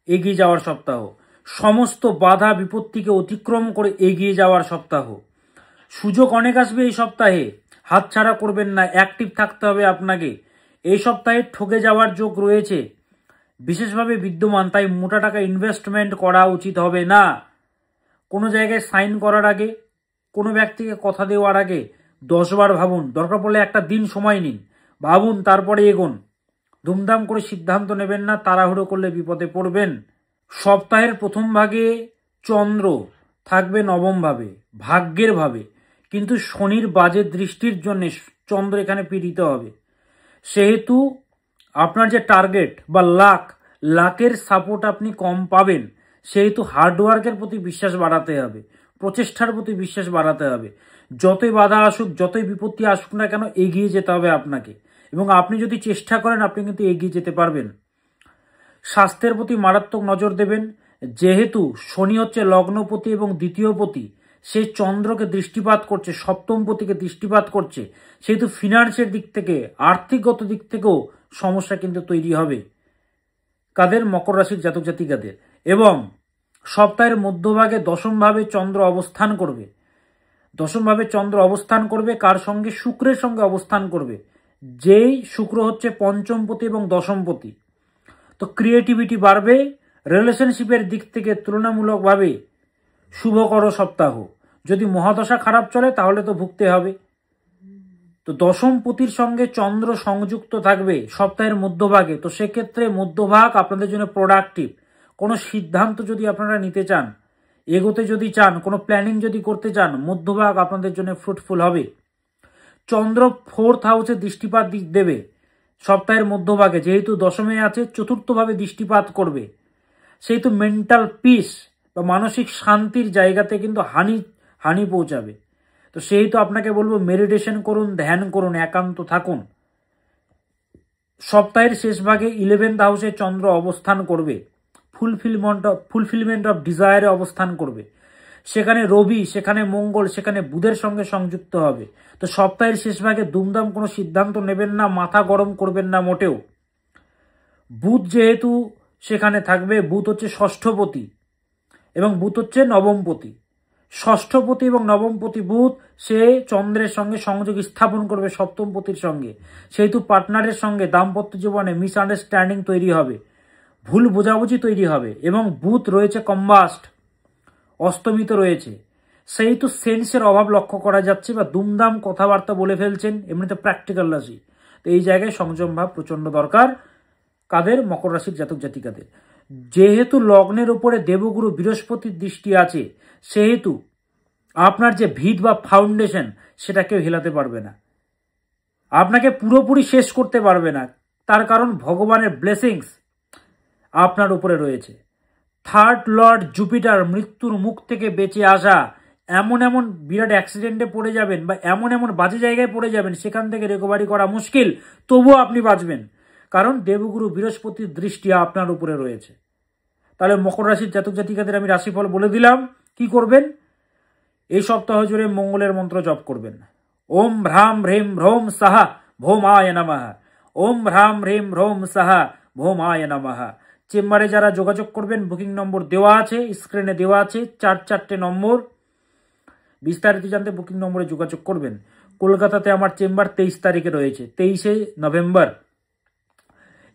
এগিয়ে যাওয়ার সপ্তাহ। সমস্ত বাধা বিপত্তিকে অতিক্রম করে এগিয়ে যাওয়ার সপ্তাহ। সুযোগ অনেক আসবে এই সপ্তাহে, হাতছাড়া করবেন না, অ্যাক্টিভ থাকতে হবে আপনাকে। এই সপ্তাহে ঠকে যাওয়ার যোগ রয়েছে, বিশেষভাবে বিদ্যমান, তাই মোটা টাকা ইনভেস্টমেন্ট করা উচিত হবে না। কোনো জায়গায় সাইন করার আগে, কোনো ব্যক্তিকে কথা দেওয়ার আগে 10 বার ভাবুন। দরকার পড়লে একটা দিন সময় নিন, ভাবুন, তারপরে এগোন। ধুমধাম করে সিদ্ধান্ত নেবেন না, তাড়াহুড়ো করলে বিপদে পড়বেন। সপ্তাহের প্রথম ভাগে চন্দ্র থাকবে নবম ভাবে, ভাগ্যের ভাবে, কিন্তু শনির বাজে দৃষ্টির জন্য চন্দ্র এখানে পীড়িত হবে। সেহেতু আপনার যে টার্গেট বা লাকের সাপোর্ট আপনি কম পাবেন। সেহেতু হার্ডওয়ার্কের প্রতি বিশ্বাস বাড়াতে হবে, প্রচেষ্টার প্রতি বিশ্বাস বাড়াতে হবে। যতই বাধা আসুক, যতই বিপত্তি আসুক না কেন, এগিয়ে যেতে হবে আপনাকে। এবং আপনি যদি চেষ্টা করেন, আপনি কিন্তু এগিয়ে যেতে পারবেন। স্বাস্থ্যের প্রতি মারাত্মক নজর দেবেন, যেহেতু শনি হচ্ছে লগ্নপতি এবং দ্বিতীয়পতি, সে চন্দ্রকে দৃষ্টিপাত করছে, সপ্তমপতিকে দৃষ্টিপাত করছে। সেহেতু ফিনান্সের দিক থেকে, আর্থিকগত দিক থেকেও সমস্যা কিন্তু তৈরি হবে কাদের? মকর রাশির জাতক জাতিকাদের। এবং সপ্তাহের মধ্যভাগে 10ম ভাবে চন্দ্র অবস্থান করবে। দশমভাবে চন্দ্র অবস্থান করবে কার সঙ্গে? শুক্রের সঙ্গে অবস্থান করবে, যেই শুক্র হচ্ছে পঞ্চমপতি এবং দশমপতি। তো ক্রিয়েটিভিটি বাড়বে, রিলেশনশিপের দিক থেকে তুলনামূলকভাবে শুভকর সপ্তাহ। যদি মহাদশা খারাপ চলে তাহলে তো ভুগতে হবে। তো দশমপতির সঙ্গে চন্দ্র সংযুক্ত থাকবে সপ্তাহের মধ্যভাগে, তো সেক্ষেত্রে মধ্যভাগ আপনাদের জন্য প্রোডাক্টিভ। কোনো সিদ্ধান্ত যদি আপনারা নিতে চান, এগোতে যদি চান, কোনো প্ল্যানিং যদি করতে চান, মধ্যভাগ আপনাদের জন্য ফ্রুটফুল হবে। চন্দ্র 4th হাউসে দৃষ্টিপাত দেবে সপ্তাহের মধ্যভাগে, যেহেতু দশমে আছে চতুর্থভাবে দৃষ্টিপাত করবে, সেহেতু মেন্টাল পিস বা মানসিক শান্তির জায়গাতে কিন্তু হানি পৌঁছাবে। তো সেহেতু আপনাকে বলবো মেডিটেশন করুন, ধ্যান করুন, একান্ত থাকুন। সপ্তাহের শেষ ভাগে 11th হাউসে চন্দ্র অবস্থান করবে, ফুলফিলমেন্ট অফ ডিজায়ারে অবস্থান করবে। সেখানে রবি, সেখানে মঙ্গল, সেখানে বুধের সঙ্গে সংযুক্ত হবে। তো সপ্তাহের শেষ ভাগে দুমদাম কোনো সিদ্ধান্ত নেবেন না, মাথা গরম করবেন না মোটেও। বুধ যেহেতু সেখানে থাকবে, বুধ হচ্ছে ষষ্ঠপতি এবং বুধ হচ্ছে নবমপতি। ষষ্ঠপতি এবং নবমপতি বুধ সে চন্দ্রের সঙ্গে সংযোগ স্থাপন করবে সপ্তমপতির সঙ্গে, সেহেতু পার্টনারের সঙ্গে দাম্পত্য জীবনে মিসআন্ডারস্ট্যান্ডিং তৈরি হবে, ভুল বোঝাবুঝি তৈরি হবে। এবং বুধ রয়েছে কম্বাস্ট, অস্তমিত রয়েছে, সেহেতু সেন্সের অভাব লক্ষ্য করা যাচ্ছে বা দুমদাম কথাবার্তা বলে ফেলছেন, এমনিতে প্র্যাকটিক্যাল রাশি। তো এই জায়গায় সংযম ভাব প্রচন্ড দরকার। কাদের? মকর রাশির জাতক জাতিকাদের। যেহেতু লগ্নের উপরে দেবগুরু বৃহস্পতির দৃষ্টি আছে, সেহেতু আপনার যে ভিত বা ফাউন্ডেশন সেটা কেউ হেলাতে পারবে না, আপনাকে পুরোপুরি শেষ করতে পারবে না। তার কারণ ভগবানের ব্লেসিংস আপনার উপরে রয়েছে। 3rd লর্ড জুপিটার মৃত্যুর মুখ থেকে বেঁচে আসা, এমন এমন বিরাট অ্যাক্সিডেন্টে পড়ে যাবেন বা এমন এমন বাজে জায়গায় পড়ে যাবেন সেখান থেকে রিকভারি করা মুশকিল, তবুও আপনি বাঁচবেন, কারণ দেবগুরু বৃহস্পতির দৃষ্টি আপনার উপরে রয়েছে। তাহলে মকর রাশির জাতক জাতিকাদের আমি রাশিফল বলে দিলাম। কি করবেন? এই সপ্তাহ জুড়ে মঙ্গলের মন্ত্র জপ করবেন। ওম ভ্রাম হ্রিম ভ্রোম সাহা ভৌমায় নমঃ। ওম ভ্রাম হ্রিম ভ্রোম সাহা ভৌমায় নমঃ। চেম্বারে যারা যোগাযোগ করবেন, বুকিং নম্বর দেওয়া আছে, স্ক্রিনে দেওয়া আছে 4 নম্বর। বিস্তারিত জানতে বুকিং নম্বরে যোগাযোগ করবেন। কলকাতাতে আমার চেম্বার 23 তারিখে রয়েছে, 23শে নভেম্বর।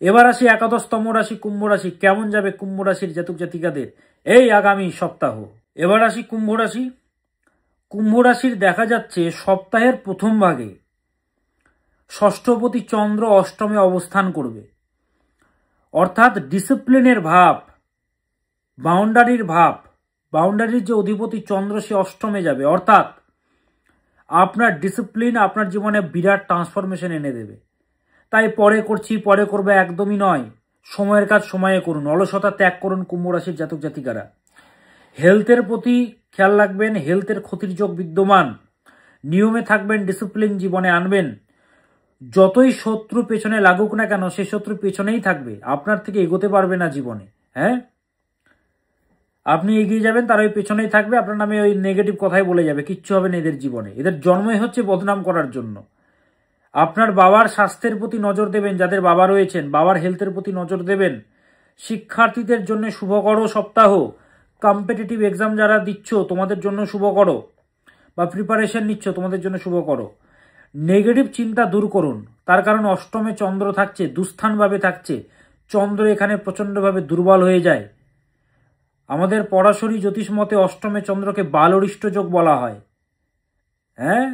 এবার আসি একাদশতম রাশি কুম্ভ রাশি। কেমন যাবে কুম্ভ রাশির জাতক জাতিকাদের এই আগামী সপ্তাহ? এবার আসি কুম্ভ রাশি। কুম্ভ রাশির দেখা যাচ্ছে সপ্তাহের প্রথম ভাগে ষষ্ঠপতি চন্দ্র অষ্টমে অবস্থান করবে, অর্থাৎ ডিসিপ্লিনের ভাব, বাউন্ডারির যে অধিপতি চন্দ্র সে অষ্টমে যাবে, অর্থাৎ আপনার ডিসিপ্লিন আপনার জীবনে বিরাট ট্রান্সফরমেশন এনে দেবে। তাই পরে করবে একদমই নয়, সময়ের কাজ সময়ে করুন, অলসতা ত্যাগ করুন কুম্ভ রাশির জাতক জাতিকারা। হেলথের প্রতি খেয়াল রাখবেন, হেলথের ক্ষতির যোগ বিদ্যমান, নিয়মে থাকবেন, ডিসিপ্লিন জীবনে আনবেন। যতই শত্রু পেছনে লাগুক না কেন, সেই শত্রু পেছনেই থাকবে, আপনার থেকে এগোতে পারবে না জীবনে। হ্যাঁ, আপনি এগিয়ে যাবেন, তারা ওই পেছনেই থাকবে, আপনার নামে ওই নেগেটিভ কথাই বলে যাবে, কিচ্ছু হবে না এদের জীবনে। এদের জন্মই হচ্ছে বদনাম করার জন্য। আপনার বাবার স্বাস্থ্যের প্রতি নজর দেবেন, যাদের বাবা রয়েছেন বাবার হেলথের প্রতি নজর দেবেন। শিক্ষার্থীদের জন্য শুভকর সপ্তাহ। কম্পিটিটিভ এক্সাম যারা দিচ্ছ তোমাদের জন্য শুভকর, বা প্রিপারেশন নিচ্ছ তোমাদের জন্য শুভকর। নেগেটিভ চিন্তা দূর করুন, তার কারণ অষ্টমে চন্দ্র থাকছে, দুস্থানভাবে থাকছে। চন্দ্র এখানে প্রচণ্ডভাবে দুর্বল হয়ে যায়। আমাদের পরাশরী জ্যোতিষ মতে অষ্টমে চন্দ্রকে বালরিষ্ট যোগ বলা হয়। হ্যাঁ,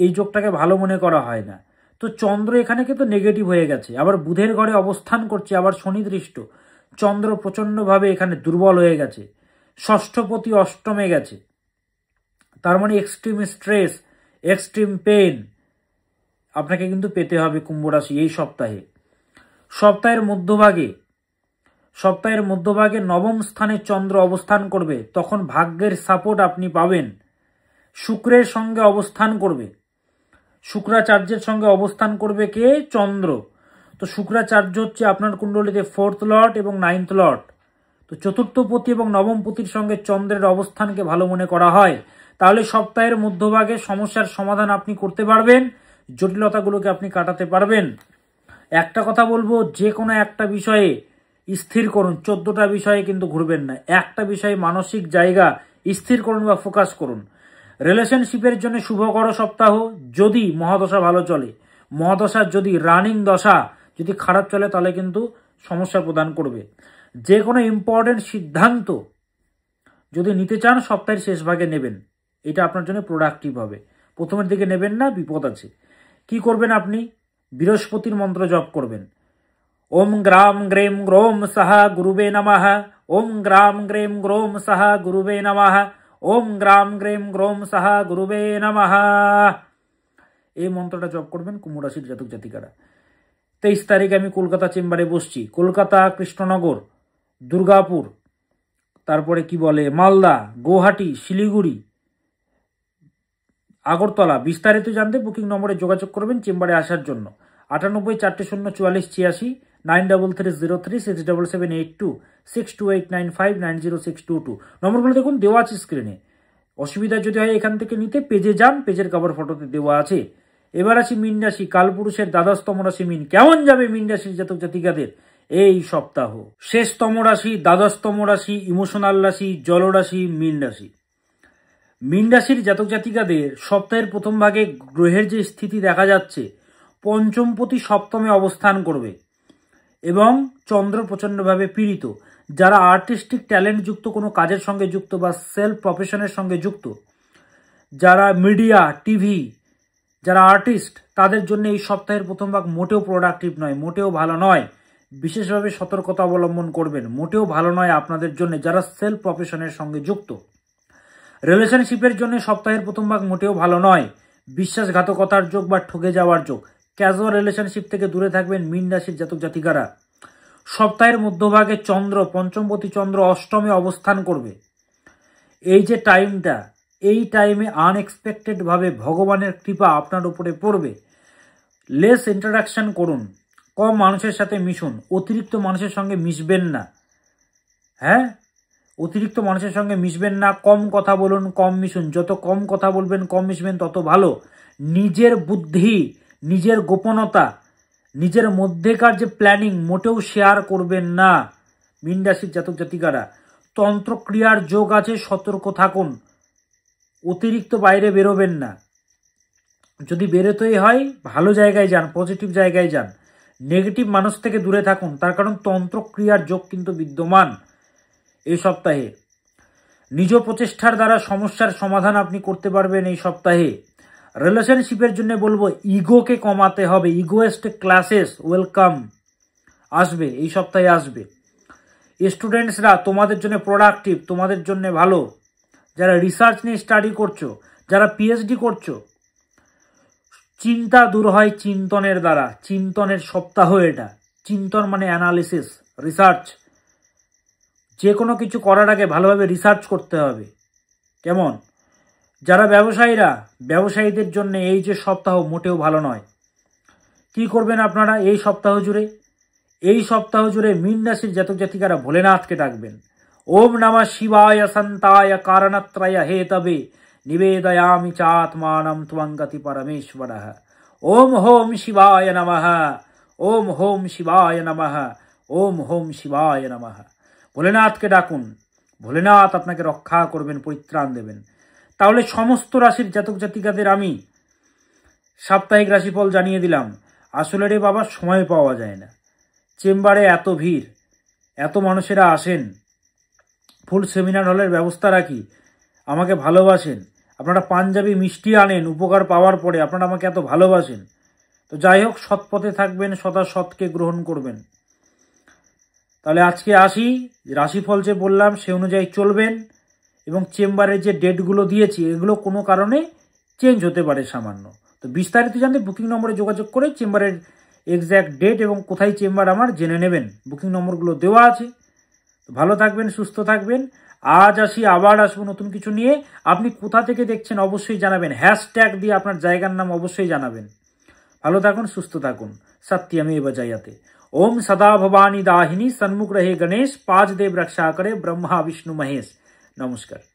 এই যোগটাকে ভালো মনে করা হয় না। তো চন্দ্র এখানে কিন্তু নেগেটিভ হয়ে গেছে, আবার বুধের ঘরে অবস্থান করছে, আবার শনি দৃষ্ট। চন্দ্র প্রচণ্ডভাবে এখানে দুর্বল হয়ে গেছে, ষষ্ঠপতি অষ্টমে গেছে। তার মানে এক্সট্রিম স্ট্রেস, এক্সট্রিম পেন আপনাকে কিন্তু পেতে হবে কুম্ভ রাশি এই সপ্তাহে। সপ্তাহের মধ্যভাগে নবম স্থানে চন্দ্র অবস্থান করবে, তখন ভাগ্যের সাপোর্ট আপনি পাবেন। শুক্রের সঙ্গে অবস্থান করবে, শুক্রাচার্যের সঙ্গে অবস্থান করবে কে? চন্দ্র। তো শুক্রাচার্য হচ্ছে আপনার কুণ্ডলিতে 4th লর্ড এবং 9th লর্ড। তো চতুর্থপতি এবং নবমপতির সঙ্গে চন্দ্রের অবস্থানকে ভালো মনে করা হয়। তাহলে সপ্তাহের মধ্যভাগে সমস্যার সমাধান আপনি করতে পারবেন, জটিলতাগুলোকে আপনি কাটাতে পারবেন। একটা কথা বলবো, যে কোনো একটা বিষয়ে স্থির করুন, 14টা বিষয়ে কিন্তু ঘুরবেন না। একটা বিষয়ে মানসিক জায়গা স্থির করুন বা ফোকাস করুন। রিলেশনশিপের জন্য শুভকর সপ্তাহ, যদি মহাদশা ভালো চলে। মহাদশার যদি রানিং দশা যদি খারাপ চলে তাহলে কিন্তু সমস্যা প্রদান করবে। যে কোনো ইম্পর্টেন্ট সিদ্ধান্ত যদি নিতে চান সপ্তাহের শেষ ভাগে নেবেন, এটা আপনার জন্য প্রোডাক্টিভ হবে। প্রথমের দিকে নেবেন না, বিপদ আছে। কি করবেন আপনি? বৃহস্পতির মন্ত্র জপ করবেন। ওম গ্রাম গ্রেম গ্রোম সাহা গুরুবে নমঃ। ওম গ্রাম গ্রেম গ্রোম সাহা গুরুবে নমঃ। ওম গ্রাম গ্রেম গ্রোম সাহা গুরুবে নমঃ। এই মন্ত্রটা জপ করবেন কুম্ভ রাশির জাতক জাতিকারা। 23 তারিখে আমি কলকাতা চেম্বারে বসছি। কলকাতা, কৃষ্ণনগর, দুর্গাপুর, তারপরে কি বলে মালদা, গুয়াহাটি, শিলিগুড়ি, আগরতলা। বিস্তারিত জানতে বুকিং নম্বরে যোগাযোগ করবেন চেম্বারে আসার জন্য। 98 400 44 86, 9330 67782, 6289590622। নম্বরগুলো দেখুন দেওয়া আছে স্ক্রিনে। অসুবিধা যদি হয় এখান থেকে নিতে পেজে যান, পেজের কভার ফটোতে দেওয়া আছে। এবার আছি মীন রাশি, কালপুরুষের দ্বাদশতম রাশি মীন। কেমন যাবে মীন রাশির জাতক জাতিকাদের এই সপ্তাহ? শেষতম রাশি, দ্বাদশতম রাশি, ইমোশনাল রাশি, জলরাশি, মীন রাশি। মীন রাশির জাতক জাতিকাদের সপ্তাহের প্রথম ভাগে গ্রহের যে স্থিতি দেখা যাচ্ছে, পঞ্চমপতি সপ্তমে অবস্থান করবে এবং চন্দ্র প্রচণ্ডভাবে পীড়িত। যারা আর্টিস্টিক ট্যালেন্ট যুক্ত, কোনো কাজের সঙ্গে যুক্ত বা সেলফ প্রফেশনের সঙ্গে যুক্ত, যারা মিডিয়া, টিভি, যারা আর্টিস্ট, তাদের জন্য এই সপ্তাহের প্রথম ভাগ মোটেও প্রোডাক্টিভ নয়, মোটেও ভালো নয়। বিশেষভাবে সতর্কতা অবলম্বন করবেন। মোটেও ভালো নয় আপনাদের জন্য যারা সেলফ প্রফেশনের সঙ্গে যুক্ত। রিলেশনশিপের জন্য সপ্তাহের প্রথম ভাগ মোটেও ভালো নয়। বিশ্বাসঘাতকতার যোগ বা ঠকে যাওয়ার যোগ। ক্যাজুয়াল রিলেশনশিপ থেকে দূরে থাকবেন মীন রাশির জাতক জাতিকারা। সপ্তাহের মধ্যভাগে চন্দ্র, পঞ্চমপতি চন্দ্র অষ্টমে অবস্থান করবে। এই যে টাইমটা, এই টাইমে আনএক্সপেক্টেড ভাবে ভগবানের কৃপা আপনার উপরে পড়বে। লেস ইন্টারাকশন করুন, কম মানুষের সাথে মিশুন, অতিরিক্ত মানুষের সঙ্গে মিশবেন না। হ্যাঁ, অতিরিক্ত মানুষের সঙ্গে মিশবেন না, কম কথা বলুন, কম মিশুন। যত কম কথা বলবেন, কম মিশবেন তত ভালো। নিজের বুদ্ধি, নিজের গোপনতা, নিজের মধ্যেকার যে প্ল্যানিং মোটেও শেয়ার করবেন না মীন রাশির জাতক জাতিকারা। তন্ত্রক্রিয়ার যোগ আছে, সতর্ক থাকুন। অতিরিক্ত বাইরে বেরোবেন না। যদি বেরোতেই হয় ভালো জায়গায় যান, পজিটিভ জায়গায় যান। নেগেটিভ মানুষ থেকে দূরে থাকুন, তার কারণ তন্ত্রক্রিয়ার যোগ কিন্তু বিদ্যমান এই সপ্তাহে। নিজ প্রচেষ্টার দ্বারা সমস্যার সমাধান আপনি করতে পারবেন এই সপ্তাহে। রিলেশনশিপের জন্য বলবো ইগোকে কমাতে হবে। ইগোয়েস্ট ক্লাসেস ওয়েলকাম আসবে এই সপ্তাহে, আসবে। স্টুডেন্টসরা তোমাদের জন্য প্রোডাক্টিভ, তোমাদের জন্য ভালো। যারা রিসার্চ নিয়ে স্টাডি করছো, যারা পিএইচডি করছো, চিন্তা দূর হয় চিন্তনের দ্বারা। চিন্তনের সপ্তাহ এটা। চিন্তন মানে অ্যানালিসিস, রিসার্চ। যে কোনো কিছু করার আগে ভালোভাবে রিসার্চ করতে হবে। কেমন? যারা ব্যবসায়ীরা, ব্যবসায়ীদের জন্য এই যে সপ্তাহ মোটেও ভালো নয়। কি করবেন আপনারা এই সপ্তাহ জুড়ে? এই সপ্তাহ জুড়ে মীন রাশির জাতক জাতিকারা ভোলেনাথকে ডাকবেন। ওম নমঃ শিবায় সন্তায় কারণত্রয় হেতবে নিবেদয়ামি চাত্মানম ত্বং গতি পরমেশ্বরঃ। ওম হোম শিবায় নমঃ। ওম হোম শিবায় নমঃ। ওম হোম শিবায় নমঃ। ভোলেনাথকে ডাকুন। ভোলেনাথ আপনাকে রক্ষা করবেন, পরিত্রাণ দেবেন। তাহলে সমস্ত রাশির জাতক জাতিকাদের আমি সাপ্তাহিক রাশিফল জানিয়ে দিলাম। আসলে রে বাবা, সময় পাওয়া যায় না। চেম্বারে এত ভিড়, এত মানুষেরা আসেন, ফুল সেমিনার হলের ব্যবস্থা রাখি, আমাকে ভালোবাসেন। আপনারা পাঞ্জাবি মিষ্টি আনেন উপকার পাওয়ার পরে, আপনারা আমাকে এত ভালোবাসেন। তো যাই হোক, সৎ পথে থাকবেন, সদা সৎকে গ্রহণ করবেন। তাহলে আজকে আসি, রাশিফল যে বললাম সে অনুযায়ী চলবেন এবং চেম্বারের যে ডেটগুলো দিয়েছি এগুলো কোনো কারণে চেঞ্জ হতে পারে সামান্য। তো বিস্তারিত জানতে বুকিং নম্বরে যোগাযোগ করে চেম্বারের এক্স্যাক্ট ডেট এবং কোথায় চেম্বার আমার জেনে নেবেন। বুকিং নম্বরগুলো দেওয়া আছে। ভালো থাকবেন, সুস্থ থাকবেন। আজ আসি, আবার আসবো নতুন কিছু নিয়ে। আপনি কোথা থেকে দেখছেন অবশ্যই জানাবেন, হ্যাশট্যাগ দিয়ে আপনার জায়গার নাম অবশ্যই জানাবেন। ভালো থাকুন, সুস্থ থাকুন। সত্যমেব জয়তে। ओम सदा भवानी दाहिनी, सन्मुख रहे गणेश, पांच देव रक्षा करे ब्रह्मा विष्णु महेश। नमस्कार।